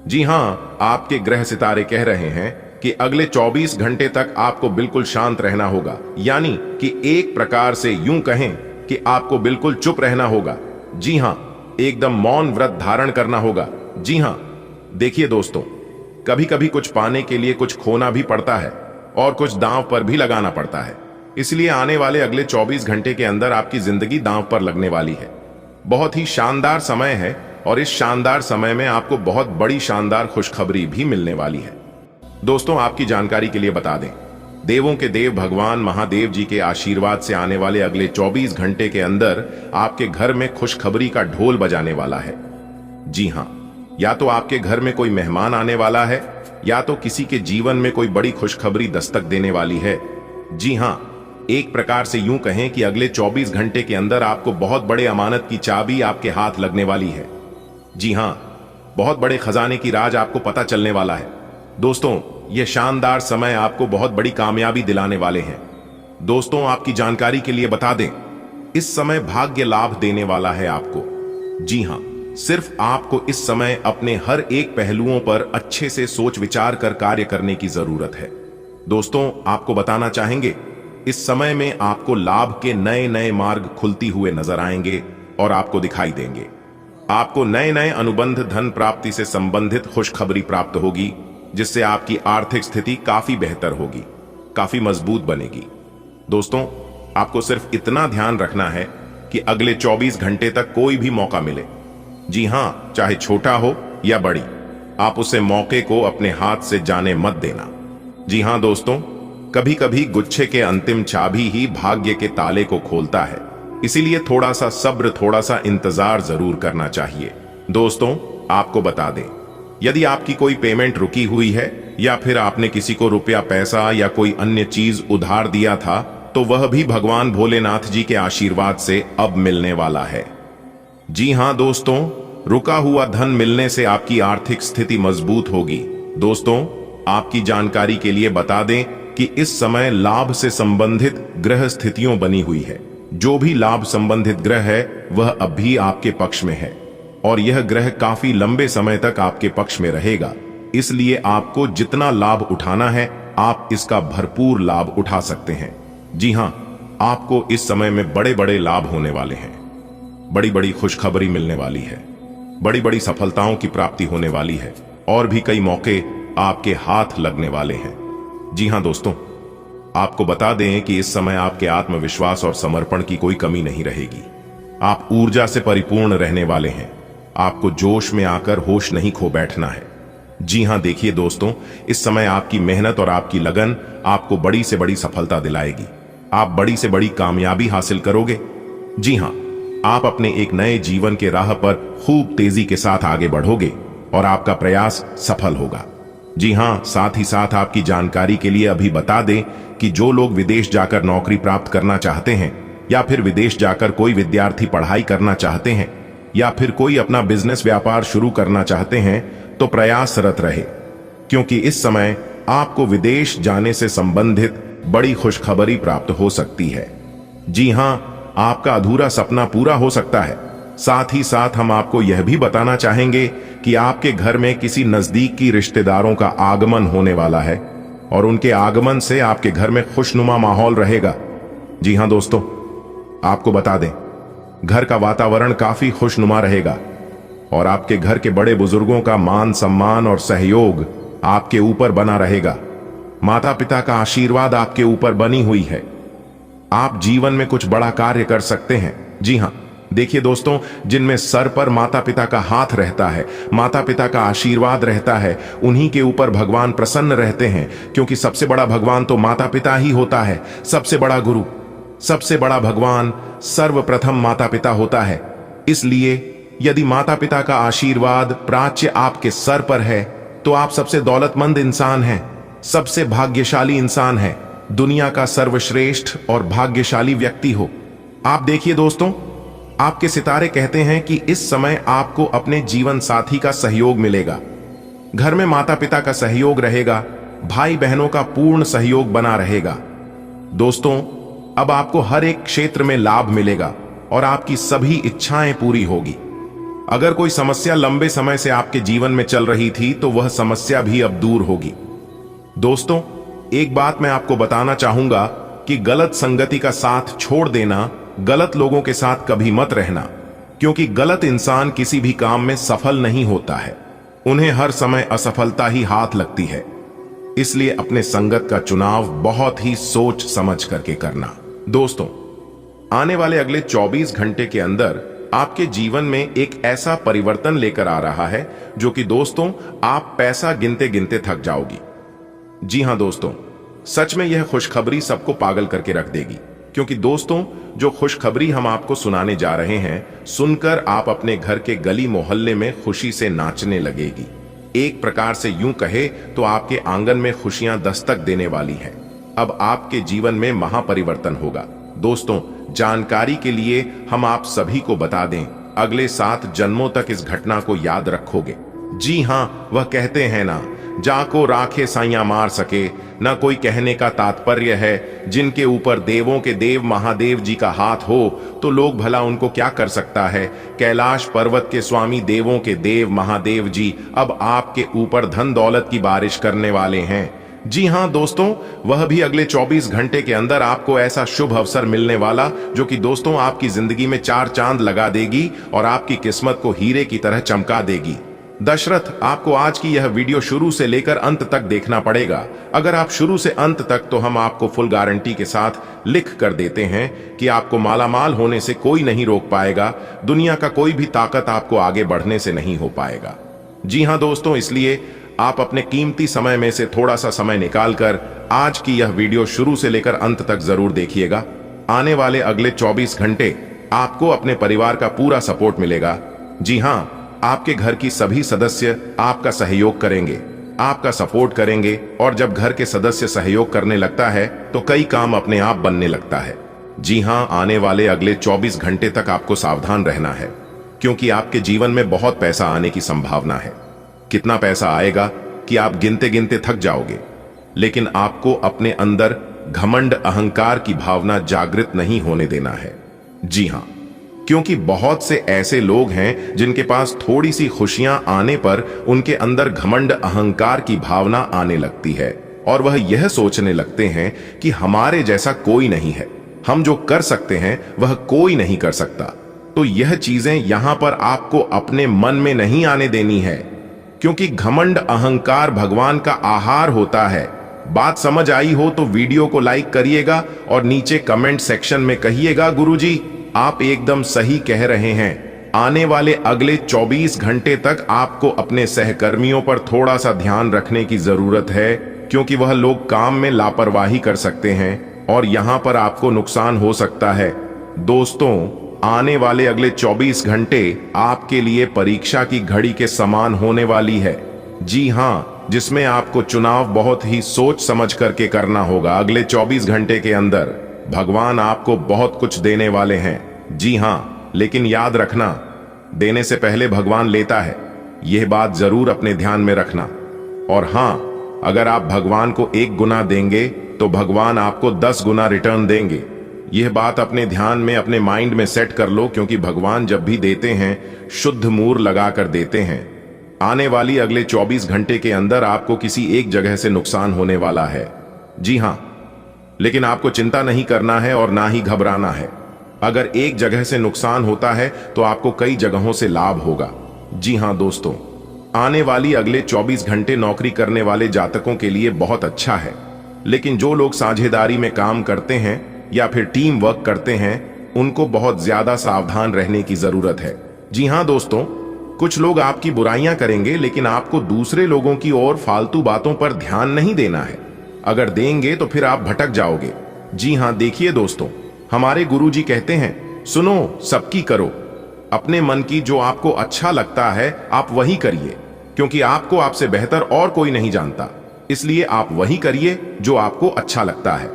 जी हां, आपके ग्रह सितारे कह रहे हैं कि अगले 24 घंटे तक आपको बिल्कुल शांत रहना होगा, यानी कि एक प्रकार से यूं कहें कि आपको बिल्कुल चुप रहना होगा। जी हां, एकदम मौन व्रत धारण करना होगा। जी हां, देखिए दोस्तों, कभी कभी कुछ पाने के लिए कुछ खोना भी पड़ता है और कुछ दांव पर भी लगाना पड़ता है। इसलिए आने वाले अगले 24 घंटे के अंदर आपकी जिंदगी दांव पर लगने वाली है। बहुत ही शानदार समय है और इस शानदार समय में आपको बहुत बड़ी शानदार खुशखबरी भी मिलने वाली है। दोस्तों, आपकी जानकारी के लिए बता दें, देवों के देव भगवान महादेव जी के आशीर्वाद से आने वाले अगले 24 घंटे के अंदर आपके घर में खुशखबरी का ढोल बजाने वाला है। जी हां, या तो आपके घर में कोई मेहमान आने वाला है या तो किसी के जीवन में कोई बड़ी खुशखबरी दस्तक देने वाली है। जी हां, एक प्रकार से यूं कहें कि अगले 24 घंटे के अंदर आपको बहुत बड़े अमानत की चाबी आपके हाथ लगने वाली है। जी हां, बहुत बड़े खजाने की राज आपको पता चलने वाला है। दोस्तों, यह शानदार समय आपको बहुत बड़ी कामयाबी दिलाने वाले हैं। दोस्तों, आपकी जानकारी के लिए बता दें, इस समय भाग्य लाभ देने वाला है आपको। जी हां, सिर्फ आपको इस समय अपने हर एक पहलुओं पर अच्छे से सोच विचार कर कार्य करने की जरूरत है। दोस्तों, आपको बताना चाहेंगे, इस समय में आपको लाभ के नए नए मार्ग खुलती हुए नजर आएंगे और आपको दिखाई देंगे। आपको नए नए अनुबंध धन प्राप्ति से संबंधित खुशखबरी प्राप्त होगी, जिससे आपकी आर्थिक स्थिति काफी बेहतर होगी, काफी मजबूत बनेगी। दोस्तों, आपको सिर्फ इतना ध्यान रखना है कि अगले 24 घंटे तक कोई भी मौका मिले, जी हां, चाहे छोटा हो या बड़ी, आप उसे मौके को अपने हाथ से जाने मत देना। जी हां दोस्तों, कभी कभी गुच्छे के अंतिम चाबी ही भाग्य के ताले को खोलता है, इसीलिए थोड़ा सा सब्र, थोड़ा सा इंतजार जरूर करना चाहिए। दोस्तों, आपको बता दें, यदि आपकी कोई पेमेंट रुकी हुई है या फिर आपने किसी को रुपया, पैसा या कोई अन्य चीज उधार दिया था, तो वह भी भगवान भोलेनाथ जी के आशीर्वाद से अब मिलने वाला है। जी हां दोस्तों, रुका हुआ धन मिलने से आपकी आर्थिक स्थिति मजबूत होगी। दोस्तों, आपकी जानकारी के लिए बता दें कि इस समय लाभ से संबंधित ग्रह स्थितियों बनी हुई है। जो भी लाभ संबंधित ग्रह है वह अब भी आपके पक्ष में है और यह ग्रह काफी लंबे समय तक आपके पक्ष में रहेगा। इसलिए आपको जितना लाभ उठाना है आप इसका भरपूर लाभ उठा सकते हैं। जी हां, आपको इस समय में बड़े बड़े लाभ होने वाले हैं, बड़ी बड़ी खुशखबरी मिलने वाली है, बड़ी बड़ी सफलताओं की प्राप्ति होने वाली है और भी कई मौके आपके हाथ लगने वाले हैं। जी हां दोस्तों, आपको बता दें कि इस समय आपके आत्मविश्वास और समर्पण की कोई कमी नहीं रहेगी। आप ऊर्जा से परिपूर्ण रहने वाले हैं। आपको जोश में आकर होश नहीं खो बैठना है। जी हां, देखिए दोस्तों, इस समय आपकी मेहनत और आपकी लगन आपको बड़ी से बड़ी सफलता दिलाएगी। आप बड़ी से बड़ी कामयाबी हासिल करोगे। जी हां, आप अपने एक नए जीवन के राह पर खूब तेजी के साथ आगे बढ़ोगे और आपका प्रयास सफल होगा। जी हां, साथ ही साथ आपकी जानकारी के लिए अभी बता दें कि जो लोग विदेश जाकर नौकरी प्राप्त करना चाहते हैं या फिर विदेश जाकर कोई विद्यार्थी पढ़ाई करना चाहते हैं या फिर कोई अपना बिजनेस व्यापार शुरू करना चाहते हैं तो प्रयासरत रहे, क्योंकि इस समय आपको विदेश जाने से संबंधित बड़ी खुशखबरी प्राप्त हो सकती है। जी हां, आपका अधूरा सपना पूरा हो सकता है। साथ ही साथ हम आपको यह भी बताना चाहेंगे कि आपके घर में किसी नजदीक की रिश्तेदारों का आगमन होने वाला है और उनके आगमन से आपके घर में खुशनुमा माहौल रहेगा। जी हां दोस्तों, आपको बता दें, घर का वातावरण काफी खुशनुमा रहेगा और आपके घर के बड़े बुजुर्गों का मान सम्मान और सहयोग आपके ऊपर बना रहेगा। माता पिता का आशीर्वाद आपके ऊपर बनी हुई है। आप जीवन में कुछ बड़ा कार्य कर सकते हैं। जी हां, देखिए दोस्तों, जिनमें सर पर माता पिता का हाथ रहता है, माता पिता का आशीर्वाद रहता है, उन्हीं के ऊपर भगवान प्रसन्न रहते हैं, क्योंकि सबसे बड़ा भगवान तो माता पिता ही होता है। सबसे बड़ा गुरु, सबसे बड़ा भगवान सर्वप्रथम माता पिता होता है। इसलिए यदि माता पिता का आशीर्वाद प्राच्य आपके सर पर है तो आप सबसे दौलतमंद इंसान हैं, सबसे भाग्यशाली इंसान हैं, दुनिया का सर्वश्रेष्ठ और भाग्यशाली व्यक्ति हो। आप देखिए दोस्तों, आपके सितारे कहते हैं कि इस समय आपको अपने जीवन साथी का सहयोग मिलेगा। घर में माता पिता का सहयोग रहेगा, भाई बहनों का पूर्ण सहयोग बना रहेगा। दोस्तों, अब आपको हर एक क्षेत्र में लाभ मिलेगा और आपकी सभी इच्छाएं पूरी होगी। अगर कोई समस्या लंबे समय से आपके जीवन में चल रही थी तो वह समस्या भी अब दूर होगी। दोस्तों, एक बात मैं आपको बताना चाहूंगा कि गलत संगति का साथ छोड़ देना, गलत लोगों के साथ कभी मत रहना, क्योंकि गलत इंसान किसी भी काम में सफल नहीं होता है। उन्हें हर समय असफलता ही हाथ लगती है। इसलिए अपने संगत का चुनाव बहुत ही सोच समझ करके करना। दोस्तों, आने वाले अगले 24 घंटे के अंदर आपके जीवन में एक ऐसा परिवर्तन लेकर आ रहा है जो कि दोस्तों, आप पैसा गिनते गिनते थक जाओगी। जी हां दोस्तों, सच में यह खुशखबरी सबको पागल करके रख देगी, क्योंकि दोस्तों, जो खुशखबरी हम आपको सुनाने जा रहे हैं, सुनकर आप अपने घर के गली मोहल्ले में खुशी से नाचने लगेगी। एक प्रकार से यूं कहे तो आपके आंगन में खुशियां दस्तक देने वाली हैं। अब आपके जीवन में महापरिवर्तन होगा। दोस्तों, जानकारी के लिए हम आप सभी को बता दें, अगले 7 जन्मों तक इस घटना को याद रखोगे। जी हां, वह कहते हैं ना, जाको राखे साइया मार सके, न कोई कहने का तात्पर्य है। जिनके ऊपर देवों के देव महादेव जी का हाथ हो तो लोग भला उनको क्या कर सकता है। कैलाश पर्वत के स्वामी देवों के देव महादेव जी अब आपके ऊपर धन दौलत की बारिश करने वाले हैं। जी हां दोस्तों, वह भी अगले 24 घंटे के अंदर आपको ऐसा शुभ अवसर मिलने वाला जो कि दोस्तों आपकी जिंदगी में 4 चांद लगा देगी और आपकी किस्मत को हीरे की तरह चमका देगी। दशरथ, आपको आज की यह वीडियो शुरू से लेकर अंत तक देखना पड़ेगा। अगर आप शुरू से अंत तक, तो हम आपको फुल गारंटी के साथ लिख कर देते हैं कि आपको मालामाल होने से कोई नहीं रोक पाएगा। दुनिया का कोई भी ताकत आपको आगे बढ़ने से नहीं हो पाएगा। जी हां दोस्तों, इसलिए आप अपने कीमती समय में से थोड़ा सा समय निकालकर आज की यह वीडियो शुरू से लेकर अंत तक जरूर देखिएगा। आने वाले अगले 24 घंटे आपको अपने परिवार का पूरा सपोर्ट मिलेगा। जी हां, आपके घर की सभी सदस्य आपका सहयोग करेंगे। आपका सपोर्ट करेंगे और जब घर के सदस्य सहयोग करने लगता है तो कई काम अपने आप बनने लगता है। जी हां, आने वाले अगले 24 घंटे तक आपको सावधान रहना है, क्योंकि आपके जीवन में बहुत पैसा आने की संभावना है। कितना पैसा आएगा कि आप गिनते गिनते थक जाओगे, लेकिन आपको अपने अंदर घमंड अहंकार की भावना जागृत नहीं होने देना है। जी हां, क्योंकि बहुत से ऐसे लोग हैं जिनके पास थोड़ी सी खुशियां आने पर उनके अंदर घमंड अहंकार की भावना आने लगती है और वह यह सोचने लगते हैं कि हमारे जैसा कोई नहीं है, हम जो कर सकते हैं वह कोई नहीं कर सकता। तो यह चीजें यहां पर आपको अपने मन में नहीं आने देनी है, क्योंकि घमंड अहंकार भगवान का आहार होता है। बात समझ आई हो तो वीडियो को लाइक करिएगा और नीचे कमेंट सेक्शन में कहिएगा, गुरुजी आप एकदम सही कह रहे हैं। आने वाले अगले 24 घंटे तक आपको अपने सहकर्मियों पर थोड़ा सा ध्यान रखने की जरूरत है, क्योंकि वह लोग काम में लापरवाही कर सकते हैं और यहां पर आपको नुकसान हो सकता है। दोस्तों, आने वाले अगले 24 घंटे आपके लिए परीक्षा की घड़ी के समान होने वाली है। जी हां, जिसमें आपको चुनाव बहुत ही सोच समझ करके करना होगा। अगले 24 घंटे के अंदर भगवान आपको बहुत कुछ देने वाले हैं। जी हां, लेकिन याद रखना, देने से पहले भगवान लेता है, यह बात जरूर अपने ध्यान में रखना। और हां, अगर आप भगवान को 1 गुना देंगे तो भगवान आपको 10 गुना रिटर्न देंगे। यह बात अपने ध्यान में, अपने माइंड में सेट कर लो, क्योंकि भगवान जब भी देते हैं शुद्ध मूर लगाकर देते हैं। आने वाली अगले 24 घंटे के अंदर आपको किसी एक जगह से नुकसान होने वाला है। जी हां, लेकिन आपको चिंता नहीं करना है और ना ही घबराना है। अगर एक जगह से नुकसान होता है तो आपको कई जगहों से लाभ होगा। जी हां दोस्तों, आने वाली अगले 24 घंटे नौकरी करने वाले जातकों के लिए बहुत अच्छा है, लेकिन जो लोग साझेदारी में काम करते हैं या फिर टीम वर्क करते हैं, उनको बहुत ज्यादा सावधान रहने की जरूरत है। जी हां दोस्तों, कुछ लोग आपकी बुराइयां करेंगे, लेकिन आपको दूसरे लोगों की ओर फालतू बातों पर ध्यान नहीं देना है। अगर देंगे तो फिर आप भटक जाओगे। जी हां, देखिए दोस्तों, हमारे गुरुजी कहते हैं, सुनो सबकी करो, अपने मन की जो आपको अच्छा लगता है आप वही करिए, क्योंकि आपको आपसे बेहतर और कोई नहीं जानता, इसलिए आप वही करिए जो आपको अच्छा लगता है।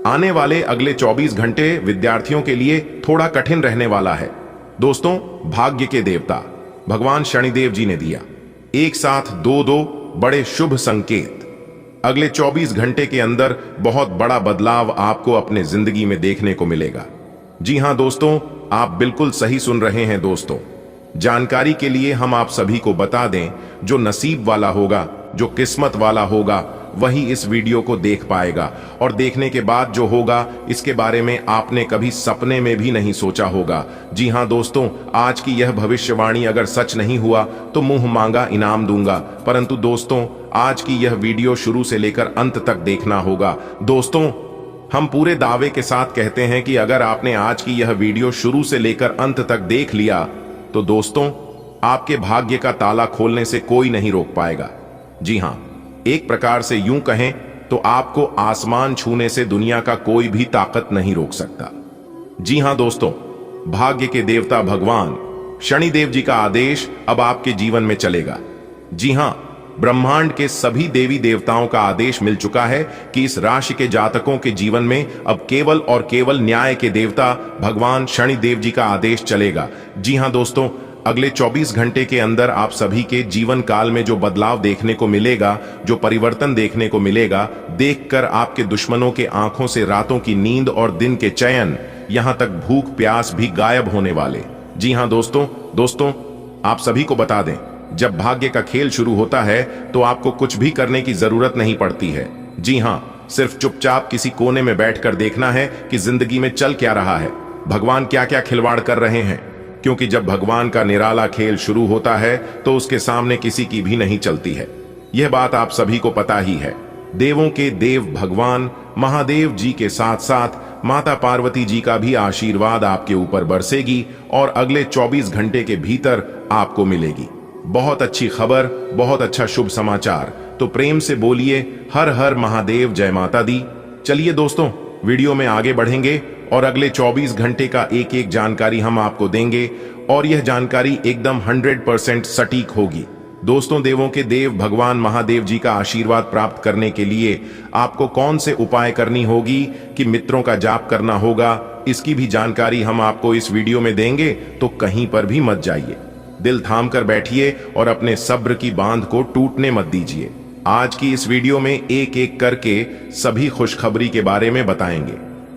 आने वाले अगले 24 घंटे विद्यार्थियों के लिए थोड़ा कठिन रहने वाला है। दोस्तों, भाग्य के देवता भगवान शनिदेव जी ने दिया एक साथ दो बड़े शुभ संकेत। अगले 24 घंटे के अंदर बहुत बड़ा बदलाव आपको अपने जिंदगी में देखने को मिलेगा। जी हां दोस्तों, आप बिल्कुल सही सुन रहे हैं दोस्तों। जानकारी के लिए हम आप सभी को बता दें, जो नसीब वाला होगा, जो किस्मत वाला होगा, वही इस वीडियो को देख पाएगा, और देखने के बाद जो होगा इसके बारे में आपने कभी सपने में भी नहीं सोचा होगा। जी हां दोस्तों, आज की यह भविष्यवाणी अगर सच नहीं हुआ तो मुंह मांगा इनाम दूंगा, परंतु दोस्तों आज की यह वीडियो शुरू से लेकर अंत तक देखना होगा। दोस्तों, हम पूरे दावे के साथ कहते हैं कि अगर आपने आज की यह वीडियो शुरू से लेकर अंत तक देख लिया तो दोस्तों आपके भाग्य का ताला खोलने से कोई नहीं रोक पाएगा। जी हां, एक प्रकार से यूं कहें तो आपको आसमान छूने से दुनिया का कोई भी ताकत नहीं रोक सकता। जी हां दोस्तों, भाग्य के देवता भगवान शनिदेव जी का आदेश अब आपके जीवन में चलेगा। जी हां, ब्रह्मांड के सभी देवी देवताओं का आदेश मिल चुका है कि इस राशि के जातकों के जीवन में अब केवल और केवल न्याय के देवता भगवान शनिदेव जी का आदेश चलेगा। जी हां दोस्तों, अगले 24 घंटे के अंदर आप सभी के जीवन काल में जो बदलाव देखने को मिलेगा, जो परिवर्तन देखने को मिलेगा, देखकर आपके दुश्मनों के आंखों से रातों की नींद और दिन के चैन, यहां तक भूख प्यास भी गायब होने वाले। जी हां दोस्तों, आप सभी को बता दें, जब भाग्य का खेल शुरू होता है तो आपको कुछ भी करने की जरूरत नहीं पड़ती है। जी हां, सिर्फ चुपचाप किसी कोने में बैठकर देखना है कि जिंदगी में चल क्या रहा है, भगवान क्या क्या खिलवाड़ कर रहे हैं, क्योंकि जब भगवान का निराला खेल शुरू होता है तो उसके सामने किसी की भी नहीं चलती है। यह बात आप सभी को पता ही है। देवों के देव भगवान महादेव जी के साथ साथ माता पार्वती जी का भी आशीर्वाद आपके ऊपर बरसेगी और अगले 24 घंटे के भीतर आपको मिलेगी बहुत अच्छी खबर, बहुत अच्छा शुभ समाचार। तो प्रेम से बोलिए हर हर महादेव, जय माता दी। चलिए दोस्तों, वीडियो में आगे बढ़ेंगे और अगले 24 घंटे का एक एक जानकारी हम आपको देंगे और यह जानकारी एकदम 100% सटीक होगी। दोस्तों, देवों के देव भगवान महादेव जी का आशीर्वाद प्राप्त करने के लिए आपको कौन से उपाय करनी होगी कि मित्रों का जाप करना होगा, इसकी भी जानकारी हम आपको इस वीडियो में देंगे, तो कहीं पर भी मत जाइए। दिल थाम कर बैठिए और अपने सब्र की बांध को टूटने मत दीजिए। आज की इस वीडियो में एक एक करके सभी खुशखबरी के बारे में बताएंगे।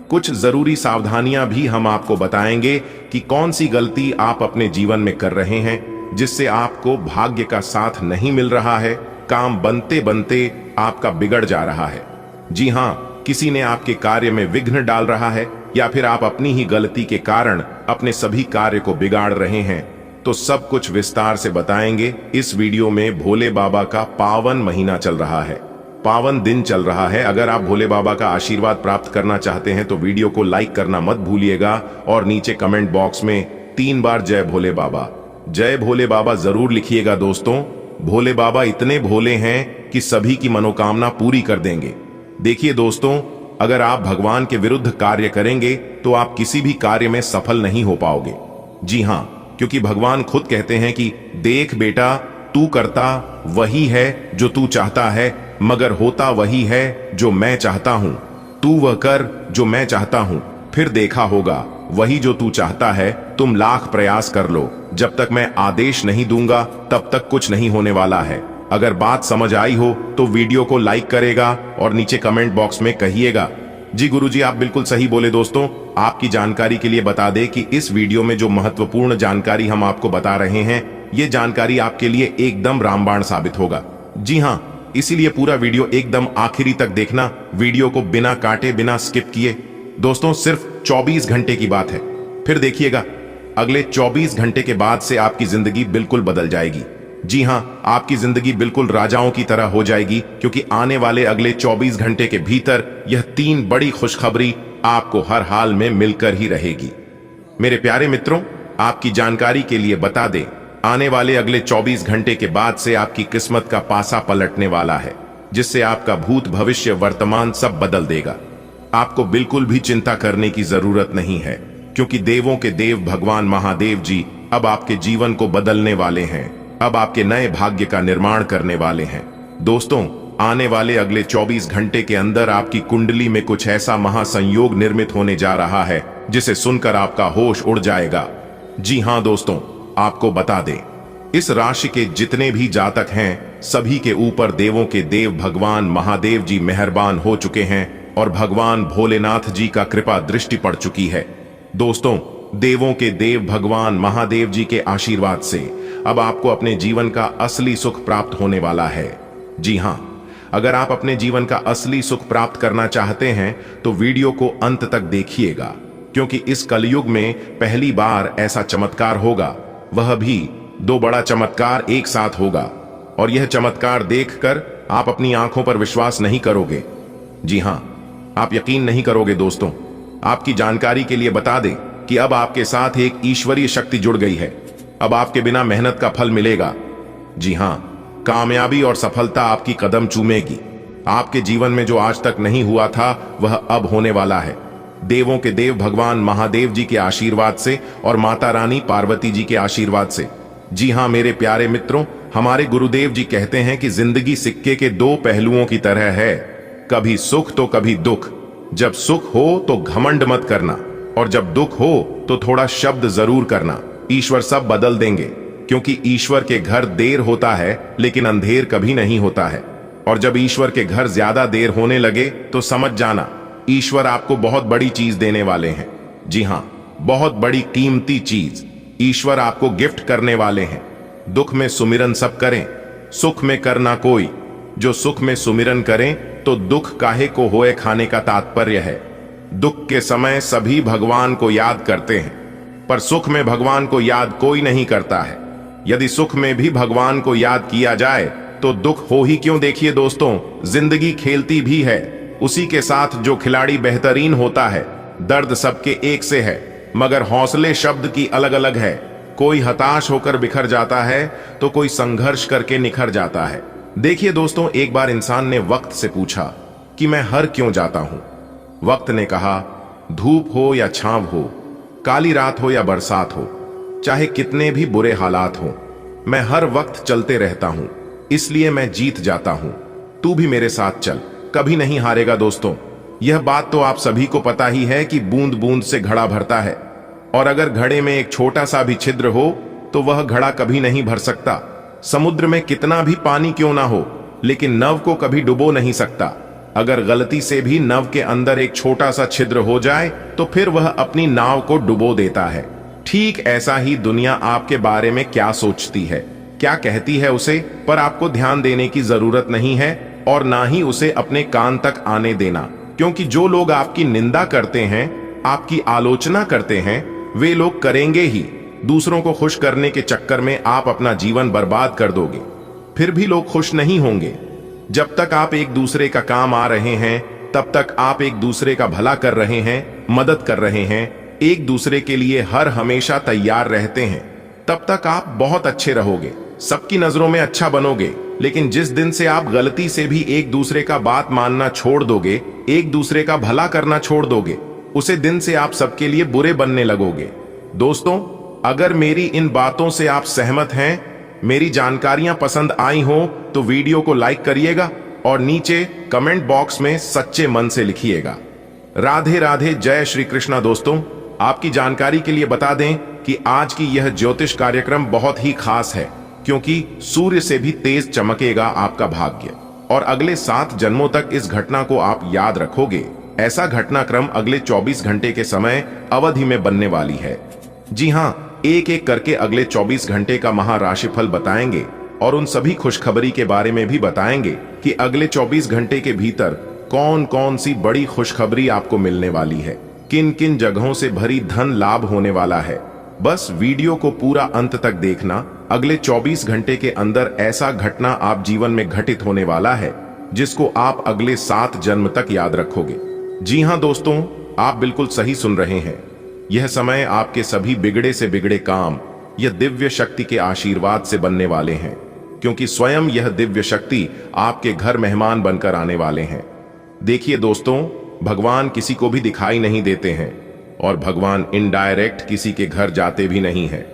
कुछ जरूरी सावधानियां भी हम आपको बताएंगे कि कौन सी गलती आप अपने जीवन में कर रहे हैं जिससे आपको भाग्य का साथ नहीं मिल रहा है, काम बनते बनते आपका बिगड़ जा रहा है। जी हाँ, किसी ने आपके कार्य में विघ्न डाल रहा है या फिर आप अपनी ही गलती के कारण अपने सभी कार्य को बिगाड़ रहे हैं, तो सब कुछ विस्तार से बताएंगे इस वीडियो में। भोले बाबा का पावन महीना चल रहा है, पावन दिन चल रहा है। अगर आप भोले बाबा का आशीर्वाद प्राप्त करना चाहते हैं तो वीडियो को लाइक करना मत भूलिएगा और नीचे कमेंट बॉक्स में 3 बार जय भोले बाबा, जय भोले बाबा जरूर लिखिएगा। दोस्तों, भोले बाबा इतने भोले हैं कि सभी की मनोकामना पूरी कर देंगे। देखिए दोस्तों, अगर आप भगवान के विरुद्ध कार्य करेंगे तो आप किसी भी कार्य में सफल नहीं हो पाओगे। जी हाँ, क्योंकि भगवान खुद कहते हैं कि देख बेटा, तू करता वही है जो तू चाहता है, मगर होता वही है जो मैं चाहता हूं। तू वह कर जो मैं चाहता हूं, फिर देखा होगा वही जो तू चाहता है। तुम लाख प्रयास कर लो, जब तक मैं आदेश नहीं दूंगा तब तक कुछ नहीं होने वाला है। अगर बात समझ आई हो तो वीडियो को लाइक करेगा और नीचे कमेंट बॉक्स में कहिएगा जी गुरुजी आप बिल्कुल सही बोले। दोस्तों, आपकी जानकारी के लिए बता दें कि इस वीडियो में जो महत्वपूर्ण जानकारी हम आपको बता रहे हैं, ये जानकारी आपके लिए एकदम रामबाण साबित होगा। जी हाँ, इसीलिए पूरा वीडियो एकदम आखिरी तक देखना, वीडियो को बिना काटे बिना स्किप किए। दोस्तों, सिर्फ 24 घंटे की बात है, फिर देखिएगा अगले 24 घंटे के बाद से आपकी जिंदगी बिल्कुल बदल जाएगी। जी हाँ, आपकी जिंदगी बिल्कुल राजाओं की तरह हो जाएगी, क्योंकि आने वाले अगले 24 घंटे के भीतर यह 3 बड़ी खुशखबरी आपको हर हाल में मिलकर ही रहेगी। मेरे प्यारे मित्रों, आपकी जानकारी के लिए बता दें, आने वाले अगले 24 घंटे के बाद से आपकी किस्मत का पासा पलटने वाला है, जिससे आपका भूत भविष्य वर्तमान सब बदल देगा। आपको बिल्कुल भी चिंता करने की जरूरत नहीं है, क्योंकि देवों के देव भगवान महादेव जी अब आपके जीवन को बदलने वाले हैं, अब आपके नए भाग्य का निर्माण करने वाले हैं। दोस्तों, आने वाले अगले 24 घंटे के अंदर आपकी कुंडली में कुछ ऐसा महासंयोग निर्मित होने जा रहा है जिसे सुनकर आपका होश उड़ जाएगा। जी हाँ दोस्तों, आपको बता दें, इस राशि के जितने भी जातक हैं, सभी के ऊपर देवों के देव भगवान महादेव जी मेहरबान हो चुके हैं और भगवान भोलेनाथ जी का कृपा दृष्टि पड़ चुकी है। दोस्तों, देवों के देव भगवान महादेव जी के आशीर्वाद से अब आपको अपने जीवन का असली सुख प्राप्त होने वाला है। जी हाँ, अगर आप अपने जीवन का असली सुख प्राप्त करना चाहते हैं तो वीडियो को अंत तक देखिएगा, क्योंकि इस कलयुग में पहली बार ऐसा चमत्कार होगा, वह भी 2 बड़ा चमत्कार एक साथ होगा, और यह चमत्कार देखकर आप अपनी आंखों पर विश्वास नहीं करोगे। जी हाँ, आप यकीन नहीं करोगे। दोस्तों, आपकी जानकारी के लिए बता दें कि अब आपके साथ एक ईश्वरीय शक्ति जुड़ गई है। अब आपके बिना मेहनत का फल मिलेगा। जी हाँ, कामयाबी और सफलता आपकी कदम चूमेगी। आपके जीवन में जो आज तक नहीं हुआ था वह अब होने वाला है, देवों के देव भगवान महादेव जी के आशीर्वाद से और माता रानी पार्वती जी के आशीर्वाद से। जी हाँ मेरे प्यारे मित्रों, हमारे गुरुदेव जी कहते हैं कि जिंदगी सिक्के के 2 पहलुओं की तरह है, कभी सुख तो कभी दुख। जब सुख हो तो घमंड मत करना, और जब दुख हो तो थोड़ा शब्द जरूर करना। ईश्वर सब बदल देंगे, क्योंकि ईश्वर के घर देर होता है लेकिन अंधेर कभी नहीं होता है। और जब ईश्वर के घर ज्यादा देर होने लगे तो समझ जाना ईश्वर आपको बहुत बड़ी चीज देने वाले हैं। जी हाँ, बहुत बड़ी कीमती चीज ईश्वर आपको गिफ्ट करने वाले हैं। दुख में सुमिरन सब करें, सुख में करना कोई। जो सुख में सुमिरन करें तो दुख काहे को होए खाने का तात्पर्य है। दुख के समय सभी भगवान को याद करते हैं, पर सुख में भगवान को याद कोई नहीं करता है। यदि सुख में भी भगवान को याद किया जाए तो दुख हो ही क्यों। देखिए दोस्तों, जिंदगी खेलती भी है, उसी के साथ जो खिलाड़ी बेहतरीन होता है। दर्द सबके एक से है, मगर हौसले शब्द की अलग अलग है। कोई हताश होकर बिखर जाता है तो कोई संघर्ष करके निखर जाता है। देखिए दोस्तों, एक बार इंसान ने वक्त से पूछा कि मैं हर क्यों जाता हूं। वक्त ने कहा, धूप हो या छांव हो, काली रात हो या बरसात हो, चाहे कितने भी बुरे हालात हो, मैं हर वक्त चलते रहता हूं, इसलिए मैं जीत जाता हूं। तू भी मेरे साथ चल, कभी नहीं हारेगा। दोस्तों, यह बात तो आप सभी को पता ही है कि बूंद बूंद से घड़ा भरता है, और अगर घड़े में एक छोटा सा भी छिद्र हो तो वह घड़ा कभी नहीं भर सकता। समुद्र में कितना भी पानी क्यों ना हो, लेकिन नव को कभी डुबो नहीं सकता। अगर गलती से भी नव के अंदर एक छोटा सा छिद्र हो जाए तो फिर वह अपनी नाव को डुबो देता है। ठीक ऐसा ही दुनिया आपके बारे में क्या सोचती है, क्या कहती है उसे, पर आपको ध्यान देने की जरूरत नहीं है और ना ही उसे अपने कान तक आने देना, क्योंकि जो लोग आपकी निंदा करते हैं, आपकी आलोचना करते हैं, वे लोग करेंगे ही। दूसरों को खुश करने के चक्कर में आप अपना जीवन बर्बाद कर दोगे, फिर भी लोग खुश नहीं होंगे। जब तक आप एक दूसरे का काम आ रहे हैं, तब तक आप एक दूसरे का भला कर रहे हैं, मदद कर रहे हैं, एक दूसरे के लिए हर हमेशा तैयार रहते हैं, तब तक आप बहुत अच्छे रहोगे, सबकी नजरों में अच्छा बनोगे। लेकिन जिस दिन से आप गलती से भी एक दूसरे का बात मानना छोड़ दोगे, एक दूसरे का भला करना छोड़ दोगे, उसे दिन से आप सबके लिए बुरे बनने लगोगे। दोस्तों, अगर मेरी इन बातों से आप सहमत हैं, मेरी जानकारियां पसंद आई हो तो वीडियो को लाइक करिएगा और नीचे कमेंट बॉक्स में सच्चे मन से लिखिएगा। राधे राधे, जय श्री कृष्णा। दोस्तों, आपकी जानकारी के लिए बता दें कि आज की यह ज्योतिष कार्यक्रम बहुत ही खास है, क्योंकि सूर्य से भी तेज चमकेगा आपका भाग्य, और अगले 7 जन्मों तक इस घटना को आप याद रखोगे। ऐसा घटनाक्रम अगले 24 घंटे के समय अवधि में बनने वाली है। जी हाँ, एक एक करके अगले 24 घंटे का महाराशिफल बताएंगे और उन सभी खुशखबरी के बारे में भी बताएंगे कि अगले 24 घंटे के भीतर कौन कौन सी बड़ी खुशखबरी आपको मिलने वाली है, किन किन जगहों से भरी धन लाभ होने वाला है। बस वीडियो को पूरा अंत तक देखना। अगले 24 घंटे के अंदर ऐसा घटना आप जीवन में घटित होने वाला है जिसको आप अगले 7 जन्म तक याद रखोगे। जी हाँ दोस्तों, आप बिल्कुल सही सुन रहे हैं। यह समय आपके सभी बिगड़े से बिगड़े काम यह दिव्य शक्ति के आशीर्वाद से बनने वाले हैं, क्योंकि स्वयं यह दिव्य शक्ति आपके घर मेहमान बनकर आने वाले हैं। देखिए दोस्तों, भगवान किसी को भी दिखाई नहीं देते हैं और भगवान इनडायरेक्ट किसी के घर जाते भी नहीं हैं।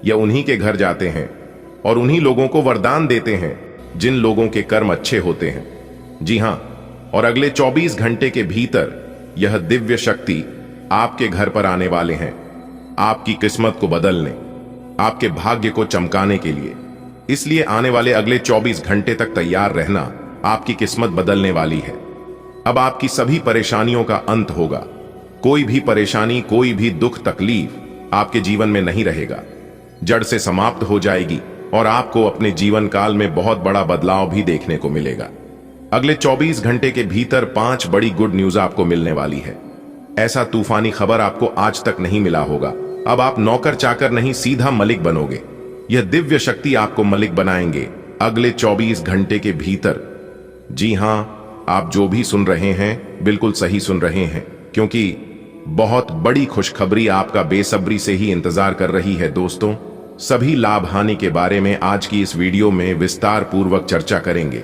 यह उन्हीं के घर जाते हैं और उन्हीं लोगों को वरदान देते हैं जिन लोगों के कर्म अच्छे होते हैं। जी हाँ, और अगले 24 घंटे के भीतर यह दिव्य शक्ति आपके घर पर आने वाले हैं, आपकी किस्मत को बदलने, आपके भाग्य को चमकाने के लिए। इसलिए आने वाले अगले 24 घंटे तक तैयार रहना, आपकी किस्मत बदलने वाली है। अब आपकी सभी परेशानियों का अंत होगा। कोई भी परेशानी, कोई भी दुख तकलीफ आपके जीवन में नहीं रहेगा, जड़ से समाप्त हो जाएगी और आपको अपने जीवन काल में बहुत बड़ा बदलाव भी देखने को मिलेगा। अगले 24 घंटे के भीतर 5 बड़ी गुड न्यूज आपको मिलने वाली है। ऐसा तूफानी खबर आपको आज तक नहीं मिला होगा। अब आप नौकर चाकर नहीं, सीधा मलिक बनोगे। यह दिव्य शक्ति आपको मलिक बनाएंगे अगले 24 घंटे के भीतर। जी हां, आप जो भी सुन रहे हैं बिल्कुल सही सुन रहे हैं, क्योंकि बहुत बड़ी खुशखबरी आपका बेसब्री से ही इंतजार कर रही है। दोस्तों, सभी लाभ हानि के बारे में आज की इस वीडियो में विस्तार पूर्वक चर्चा करेंगे।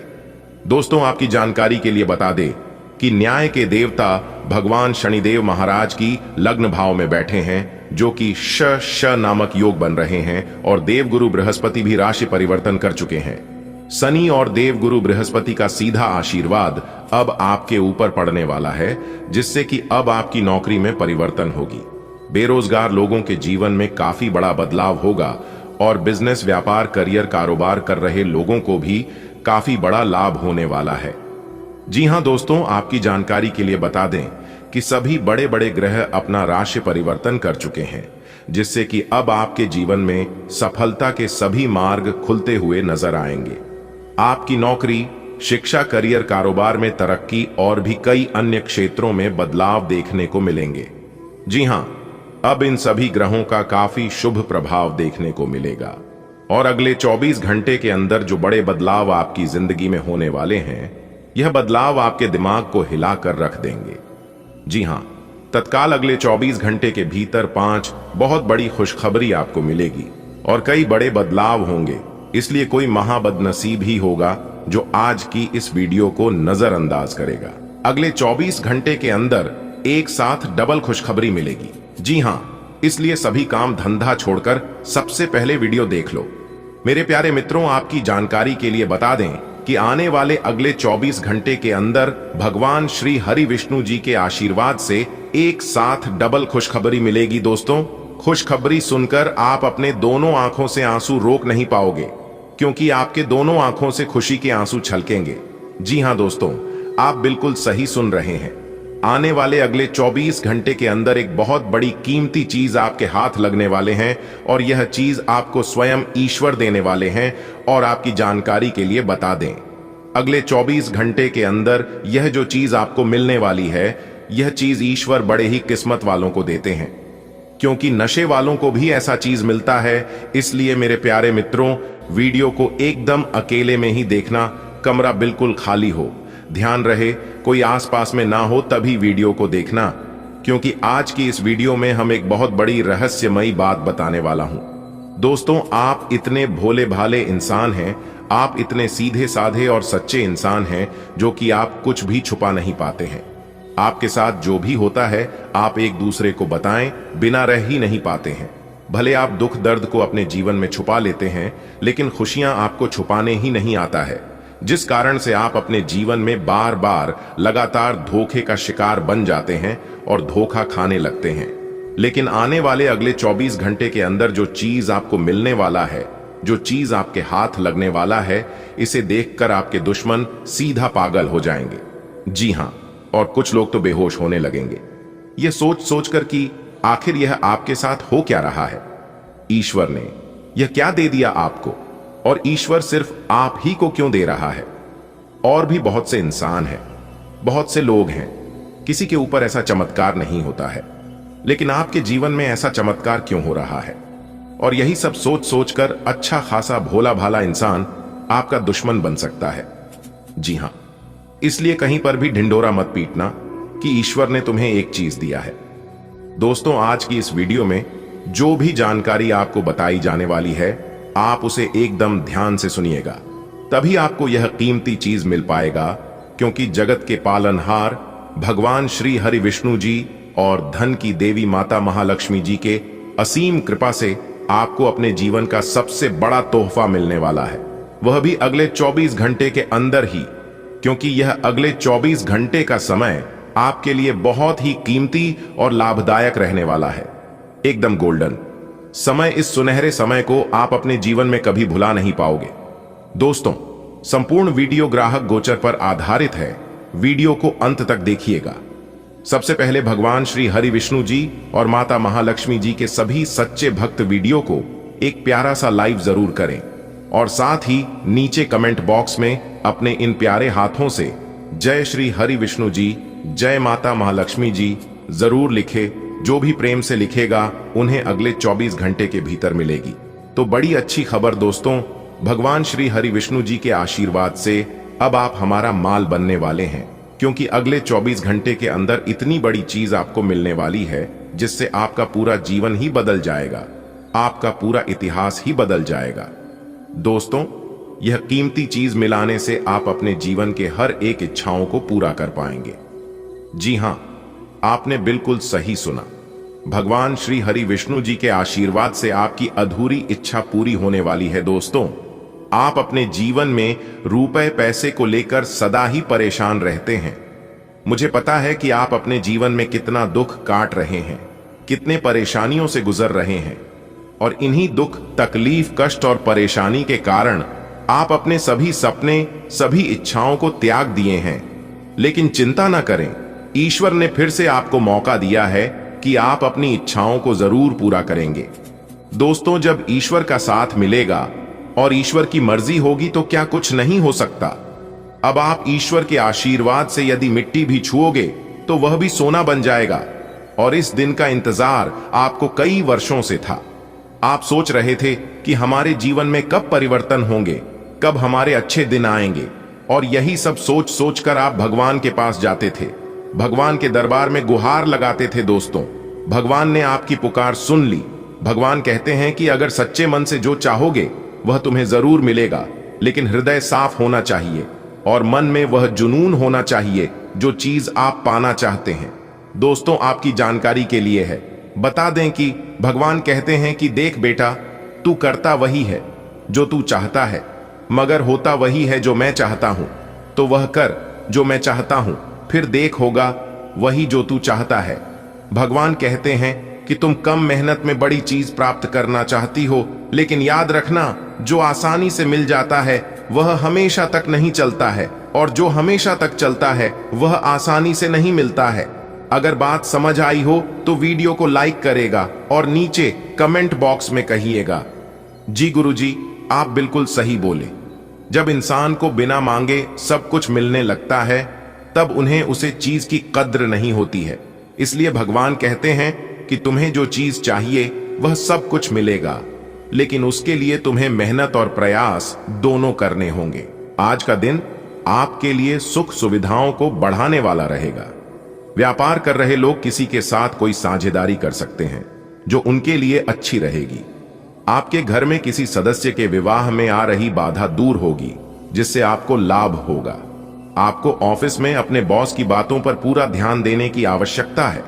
दोस्तों, आपकी जानकारी के लिए बता दें कि न्याय के देवता भगवान शनिदेव महाराज की लग्न भाव में बैठे हैं, जो कि श नामक योग बन रहे हैं, और देवगुरु बृहस्पति भी राशि परिवर्तन कर चुके हैं। शनि और देवगुरु बृहस्पति का सीधा आशीर्वाद अब आपके ऊपर पड़ने वाला है, जिससे कि अब आपकी नौकरी में परिवर्तन होगी। बेरोजगार लोगों के जीवन में काफी बड़ा बदलाव होगा और बिजनेस, व्यापार, करियर, कारोबार कर रहे लोगों को भी काफी बड़ा लाभ होने वाला है। जी हां दोस्तों, आपकी जानकारी के लिए बता दें कि सभी बड़े बड़े ग्रह अपना राशि परिवर्तन कर चुके हैं, जिससे कि अब आपके जीवन में सफलता के सभी मार्ग खुलते हुए नजर आएंगे। आपकी नौकरी, शिक्षा, करियर, कारोबार में तरक्की और भी कई अन्य क्षेत्रों में बदलाव देखने को मिलेंगे। जी हां, अब इन सभी ग्रहों का काफी शुभ प्रभाव देखने को मिलेगा और अगले 24 घंटे के अंदर जो बड़े बदलाव आपकी जिंदगी में होने वाले हैं, यह बदलाव आपके दिमाग को हिलाकर रख देंगे। जी हां, तत्काल अगले 24 घंटे के भीतर 5 बहुत बड़ी खुशखबरी आपको मिलेगी और कई बड़े बदलाव होंगे। इसलिए कोई महाबदनसीब ही होगा जो आज की इस वीडियो को नजरअंदाज करेगा। अगले 24 घंटे के अंदर एक साथ डबल खुशखबरी मिलेगी। जी हां, इसलिए सभी काम धंधा छोड़कर सबसे पहले वीडियो देख लो। मेरे प्यारे मित्रों, आपकी जानकारी के लिए बता दें कि आने वाले अगले 24 घंटे के अंदर भगवान श्री हरि विष्णु जी के आशीर्वाद से एक साथ डबल खुशखबरी मिलेगी। दोस्तों, खुशखबरी सुनकर आप अपने दोनों आंखों से आंसू रोक नहीं पाओगे, क्योंकि आपके दोनों आंखों से खुशी के आंसू छलकेंगे। जी हां दोस्तों, आप बिल्कुल सही सुन रहे हैं। आने वाले अगले 24 घंटे के अंदर एक बहुत बड़ी कीमती चीज आपके हाथ लगने वाले हैं, और यह चीज आपको स्वयं ईश्वर देने वाले हैं। और आपकी जानकारी के लिए बता दें, अगले 24 घंटे के अंदर यह जो चीज आपको मिलने वाली है, यह चीज ईश्वर बड़े ही किस्मत वालों को देते हैं, क्योंकि नशे वालों को भी ऐसा चीज मिलता है। इसलिए मेरे प्यारे मित्रों, वीडियो को एकदम अकेले में ही देखना, कमरा बिल्कुल खाली हो, ध्यान रहे कोई आसपास में ना हो तभी वीडियो को देखना, क्योंकि आज की इस वीडियो में हम एक बहुत बड़ी रहस्यमयी बात बताने वाला हूं। दोस्तों, आप इतने भोले भाले इंसान हैं, आप इतने सीधे साधे और सच्चे इंसान हैं, जो कि आप कुछ भी छुपा नहीं पाते हैं। आपके साथ जो भी होता है आप एक दूसरे को बताएं बिना रह ही नहीं पाते हैं। भले आप दुख दर्द को अपने जीवन में छुपा लेते हैं, लेकिन खुशियां आपको छुपाने ही नहीं आता है, जिस कारण से आप अपने जीवन में बार बार लगातार धोखे का शिकार बन जाते हैं और धोखा खाने लगते हैं। लेकिन आने वाले अगले 24 घंटे के अंदर जो चीज आपको मिलने वाला है, जो चीज आपके हाथ लगने वाला है, इसे देखकर आपके दुश्मन सीधा पागल हो जाएंगे। जी हां, और कुछ लोग तो बेहोश होने लगेंगे, यह सोच सोचकर कि आखिर यह आपके साथ हो क्या रहा है। ईश्वर ने यह क्या दे दिया आपको, और ईश्वर सिर्फ आप ही को क्यों दे रहा है। और भी बहुत से इंसान हैं, बहुत से लोग हैं, किसी के ऊपर ऐसा चमत्कार नहीं होता है, लेकिन आपके जीवन में ऐसा चमत्कार क्यों हो रहा है। और यही सब सोच सोचकर अच्छा खासा भोला भाला इंसान आपका दुश्मन बन सकता है। जी हां, इसलिए कहीं पर भी ढिंडोरा मत पीटना कि ईश्वर ने तुम्हें एक चीज दिया है। दोस्तों, आज की इस वीडियो में जो भी जानकारी आपको बताई जाने वाली है, आप उसे एकदम ध्यान से सुनिएगा, तभी आपको यह कीमती चीज मिल पाएगा। क्योंकि जगत के पालनहार भगवान श्री हरि विष्णु जी और धन की देवी माता महालक्ष्मी जी के असीम कृपा से आपको अपने जीवन का सबसे बड़ा तोहफा मिलने वाला है, वह भी अगले 24 घंटे के अंदर ही। क्योंकि यह अगले 24 घंटे का समय आपके लिए बहुत ही कीमती और लाभदायक रहने वाला है, एकदम गोल्डन समय। इस सुनहरे समय को आप अपने जीवन में कभी भुला नहीं पाओगे। दोस्तों, संपूर्ण वीडियो ग्राहक गोचर पर आधारित है, वीडियो को अंत तक देखिएगा। सबसे पहले भगवान श्री हरि विष्णु जी और माता महालक्ष्मी जी के सभी सच्चे भक्त वीडियो को एक प्यारा सा लाइव जरूर करें, और साथ ही नीचे कमेंट बॉक्स में अपने इन प्यारे हाथों से जय श्री हरि विष्णु जी, जय माता महालक्ष्मी जी जरूर लिखे। जो भी प्रेम से लिखेगा उन्हें अगले 24 घंटे के भीतर मिलेगी। तो बड़ी अच्छी खबर दोस्तों, भगवान श्री हरि विष्णु जी के आशीर्वाद से अब आप हमारा माल बनने वाले हैं, क्योंकि अगले 24 घंटे के अंदर इतनी बड़ी चीज आपको मिलने वाली है, जिससे आपका पूरा जीवन ही बदल जाएगा, आपका पूरा इतिहास ही बदल जाएगा। दोस्तों, यह कीमती चीज मिलाने से आप अपने जीवन के हर एक इच्छाओं को पूरा कर पाएंगे। जी हां, आपने बिल्कुल सही सुना, भगवान श्री हरि विष्णु जी के आशीर्वाद से आपकी अधूरी इच्छा पूरी होने वाली है। दोस्तों, आप अपने जीवन में रुपए पैसे को लेकर सदा ही परेशान रहते हैं। मुझे पता है कि आप अपने जीवन में कितना दुख काट रहे हैं, कितने परेशानियों से गुजर रहे हैं, और इन्हीं दुख तकलीफ कष्ट और परेशानी के कारण आप अपने सभी सपने सभी इच्छाओं को त्याग दिए हैं। लेकिन चिंता ना करें, ईश्वर ने फिर से आपको मौका दिया है कि आप अपनी इच्छाओं को जरूर पूरा करेंगे। दोस्तों, जब ईश्वर का साथ मिलेगा और ईश्वर की मर्जी होगी तो क्या कुछ नहीं हो सकता। अब आप ईश्वर के आशीर्वाद से यदि मिट्टी भी छुओगे तो वह भी सोना बन जाएगा। और इस दिन का इंतजार आपको कई वर्षों से था। आप सोच रहे थे कि हमारे जीवन में कब परिवर्तन होंगे, कब हमारे अच्छे दिन आएंगे, और यही सब सोच सोचकर आप भगवान के पास जाते थे, भगवान के दरबार में गुहार लगाते थे। दोस्तों, भगवान ने आपकी पुकार सुन ली। भगवान कहते हैं कि अगर सच्चे मन से जो चाहोगे वह तुम्हें जरूर मिलेगा, लेकिन हृदय साफ होना चाहिए और मन में वह जुनून होना चाहिए जो चीज आप पाना चाहते हैं। दोस्तों, आपकी जानकारी के लिए है, बता दें कि भगवान कहते हैं कि देख बेटा, तू करता वही है, जो तू चाहता है, मगर होता वही है जो मैं चाहता हूं। तो वह कर जो मैं चाहता हूं, फिर देख होगा वही जो तू चाहता है। भगवान कहते हैं कि तुम कम मेहनत में बड़ी चीज प्राप्त करना चाहती हो, लेकिन याद रखना, जो आसानी से मिल जाता है वह हमेशा तक नहीं चलता है, और जो हमेशा तक चलता है वह आसानी से नहीं मिलता है। अगर बात समझ आई हो तो वीडियो को लाइक करेगा और नीचे कमेंट बॉक्स में कहिएगा। जी गुरुजी, आप बिल्कुल सही बोले। जब इंसान को बिना मांगे सब कुछ मिलने लगता है, तब उन्हें उसे चीज की कद्र नहीं होती है। इसलिए भगवान कहते हैं कि तुम्हें जो चीज चाहिए वह सब कुछ मिलेगा, लेकिन उसके लिए तुम्हें मेहनत और प्रयास दोनों करने होंगे। आज का दिन आपके लिए सुख सुविधाओं को बढ़ाने वाला रहेगा। व्यापार कर रहे लोग किसी के साथ कोई साझेदारी कर सकते हैं जो उनके लिए अच्छी रहेगी। आपके घर में किसी सदस्य के विवाह में आ रही बाधा दूर होगी, जिससे आपको लाभ होगा। आपको ऑफिस में अपने बॉस की बातों पर पूरा ध्यान देने की आवश्यकता है।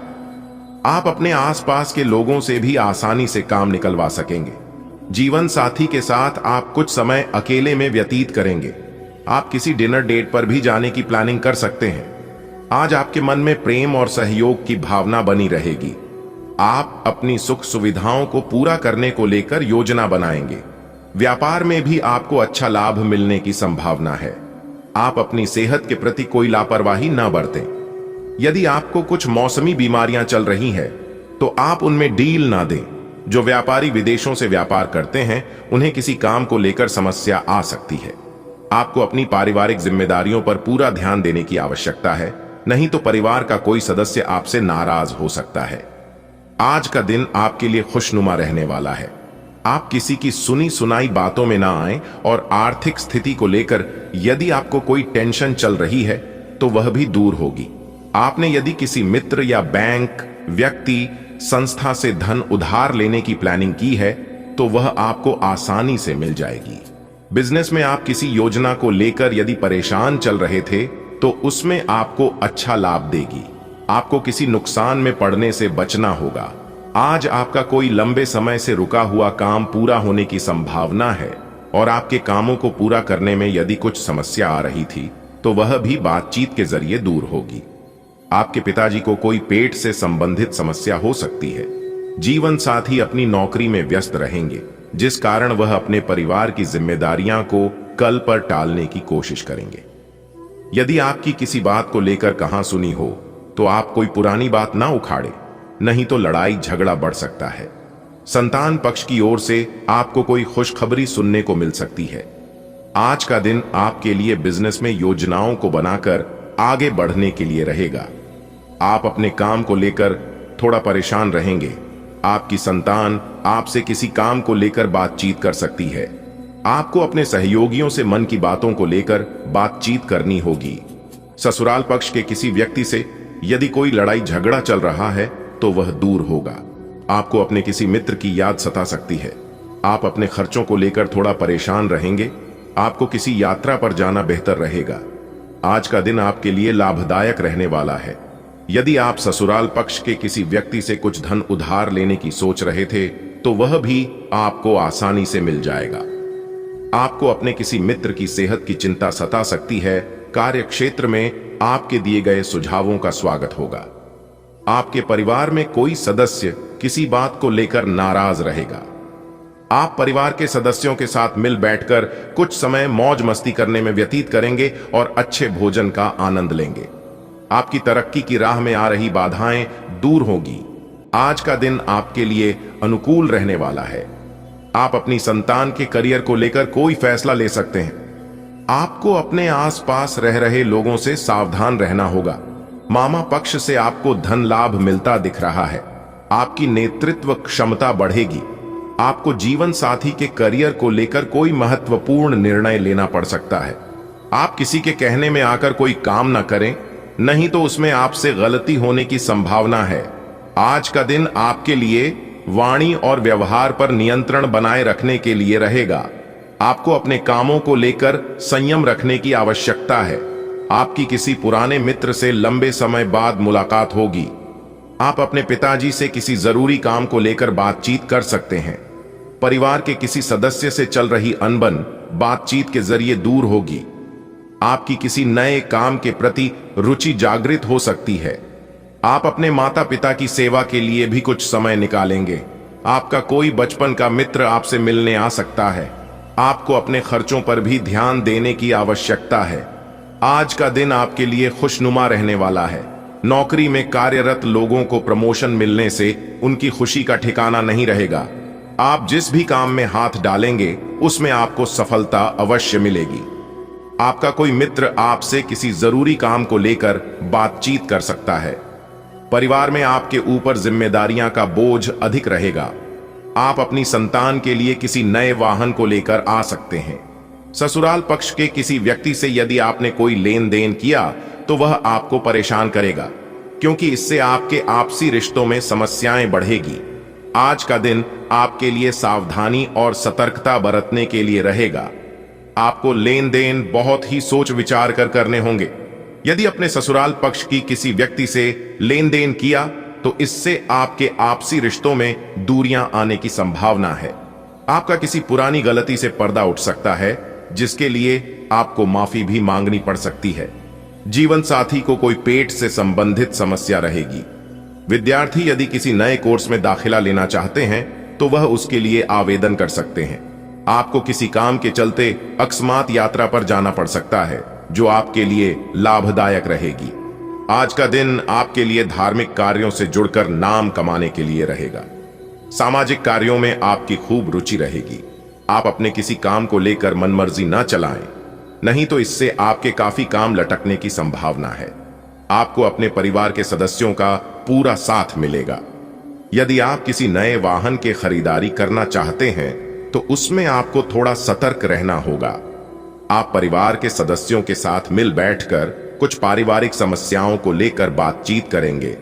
आप अपने आसपास के लोगों से भी आसानी से काम निकलवा सकेंगे। जीवन साथी के साथ आप कुछ समय अकेले में व्यतीत करेंगे। आप किसी डिनर डेट पर भी जाने की प्लानिंग कर सकते हैं। आज आपके मन में प्रेम और सहयोग की भावना बनी रहेगी। आप अपनी सुख सुविधाओं को पूरा करने को लेकर योजना बनाएंगे। व्यापार में भी आपको अच्छा लाभ मिलने की संभावना है। आप अपनी सेहत के प्रति कोई लापरवाही न बरतें। यदि आपको कुछ मौसमी बीमारियां चल रही हैं, तो आप उनमें डील ना दें। जो व्यापारी विदेशों से व्यापार करते हैं, उन्हें किसी काम को लेकर समस्या आ सकती है। आपको अपनी पारिवारिक जिम्मेदारियों पर पूरा ध्यान देने की आवश्यकता है, नहीं तो परिवार का कोई सदस्य आपसे नाराज हो सकता है। आज का दिन आपके लिए खुशनुमा रहने वाला है। आप किसी की सुनी सुनाई बातों में ना आएं, और आर्थिक स्थिति को लेकर यदि आपको कोई टेंशन चल रही है तो वह भी दूर होगी। आपने यदि किसी मित्र या बैंक, व्यक्ति, संस्था से धन उधार लेने की प्लानिंग की है तो वह आपको आसानी से मिल जाएगी। बिजनेस में आप किसी योजना को लेकर यदि परेशान चल रहे थे तो उसमें आपको अच्छा लाभ देगी। आपको किसी नुकसान में पड़ने से बचना होगा। आज आपका कोई लंबे समय से रुका हुआ काम पूरा होने की संभावना है, और आपके कामों को पूरा करने में यदि कुछ समस्या आ रही थी तो वह भी बातचीत के जरिए दूर होगी। आपके पिताजी को कोई पेट से संबंधित समस्या हो सकती है। जीवन साथी अपनी नौकरी में व्यस्त रहेंगे, जिस कारण वह अपने परिवार की जिम्मेदारियां को कल पर टालने की कोशिश करेंगे। यदि आपकी किसी बात को लेकर कहां सुनी हो तो आप कोई पुरानी बात ना उखाड़े, नहीं तो लड़ाई झगड़ा बढ़ सकता है। संतान पक्ष की ओर से आपको कोई खुशखबरी सुनने को मिल सकती है। आज का दिन आपके लिए बिजनेस में योजनाओं को बनाकर आगे बढ़ने के लिए रहेगा। आप अपने काम को लेकर थोड़ा परेशान रहेंगे। आपकी संतान आपसे किसी काम को लेकर बातचीत कर सकती है। आपको अपने सहयोगियों से मन की बातों को लेकर बातचीत करनी होगी। ससुराल पक्ष के किसी व्यक्ति से यदि कोई लड़ाई झगड़ा चल रहा है तो वह दूर होगा। आपको अपने किसी मित्र की याद सता सकती है। आप अपने खर्चों को लेकर थोड़ा परेशान रहेंगे। आपको किसी यात्रा पर जाना बेहतर रहेगा। आज का दिन आपके लिए लाभदायक रहने वाला है। यदि आप ससुराल पक्ष के किसी व्यक्ति से कुछ धन उधार लेने की सोच रहे थे तो वह भी आपको आसानी से मिल जाएगा। आपको अपने किसी मित्र की सेहत की चिंता सता सकती है। कार्य क्षेत्र में आपके दिए गए सुझावों का स्वागत होगा। आपके परिवार में कोई सदस्य किसी बात को लेकर नाराज रहेगा। आप परिवार के सदस्यों के साथ मिल बैठकर कुछ समय मौज मस्ती करने में व्यतीत करेंगे और अच्छे भोजन का आनंद लेंगे। आपकी तरक्की की राह में आ रही बाधाएं दूर होगी। आज का दिन आपके लिए अनुकूल रहने वाला है। आप अपनी संतान के करियर को लेकर कोई फैसला ले सकते हैं। आपको अपने आसपास रह रहे लोगों से सावधान रहना होगा। मामा पक्ष से आपको धन लाभ मिलता दिख रहा है। आपकी नेतृत्व क्षमता बढ़ेगी। आपको जीवन साथी के करियर को लेकर कोई महत्वपूर्ण निर्णय लेना पड़ सकता है। आप किसी के कहने में आकर कोई काम न करें, नहीं तो उसमें आपसे गलती होने की संभावना है। आज का दिन आपके लिए वाणी और व्यवहार पर नियंत्रण बनाए रखने के लिए रहेगा। आपको अपने कामों को लेकर संयम रखने की आवश्यकता है। आपकी किसी पुराने मित्र से लंबे समय बाद मुलाकात होगी। आप अपने पिताजी से किसी जरूरी काम को लेकर बातचीत कर सकते हैं। परिवार के किसी सदस्य से चल रही अनबन बातचीत के जरिए दूर होगी। आपकी किसी नए काम के प्रति रुचि जागृत हो सकती है। आप अपने माता पिता की सेवा के लिए भी कुछ समय निकालेंगे। आपका कोई बचपन का मित्र आपसे मिलने आ सकता है। आपको अपने खर्चों पर भी ध्यान देने की आवश्यकता है। आज का दिन आपके लिए खुशनुमा रहने वाला है। नौकरी में कार्यरत लोगों को प्रमोशन मिलने से उनकी खुशी का ठिकाना नहीं रहेगा। आप जिस भी काम में हाथ डालेंगे उसमें आपको सफलता अवश्य मिलेगी। आपका कोई मित्र आपसे किसी जरूरी काम को लेकर बातचीत कर सकता है। परिवार में आपके ऊपर जिम्मेदारियां का बोझ अधिक रहेगा। आप अपनी संतान के लिए किसी नए वाहन को लेकर आ सकते हैं। ससुराल पक्ष के किसी व्यक्ति से यदि आपने कोई लेन देन किया तो वह आपको परेशान करेगा, क्योंकि इससे आपके आपसी रिश्तों में समस्याएं बढ़ेगी। आज का दिन आपके लिए सावधानी और सतर्कता बरतने के लिए रहेगा। आपको लेन देन बहुत ही सोच विचार कर करने होंगे। यदि अपने ससुराल पक्ष की किसी व्यक्ति से लेन देन किया तो इससे आपके आपसी रिश्तों में दूरियां आने की संभावना है। आपका किसी पुरानी गलती से पर्दा उठ सकता है, जिसके लिए आपको माफी भी मांगनी पड़ सकती है। जीवन साथी को कोई पेट से संबंधित समस्या रहेगी। विद्यार्थी यदि किसी नए कोर्स में दाखिला लेना चाहते हैं तो वह उसके लिए आवेदन कर सकते हैं। आपको किसी काम के चलते अकस्मात यात्रा पर जाना पड़ सकता है, जो आपके लिए लाभदायक रहेगी। आज का दिन आपके लिए धार्मिक कार्यों से जुड़कर नाम कमाने के लिए रहेगा। सामाजिक कार्यों में आपकी खूब रुचि रहेगी। आप अपने किसी काम को लेकर मनमर्जी न चलाएं, नहीं तो इससे आपके काफी काम लटकने की संभावना है। आपको अपने परिवार के सदस्यों का पूरा साथ मिलेगा। यदि आप किसी नए वाहन के खरीदारी करना चाहते हैं तो उसमें आपको थोड़ा सतर्क रहना होगा। आप परिवार के सदस्यों के साथ मिल बैठकर कुछ पारिवारिक समस्याओं को लेकर बातचीत करेंगे।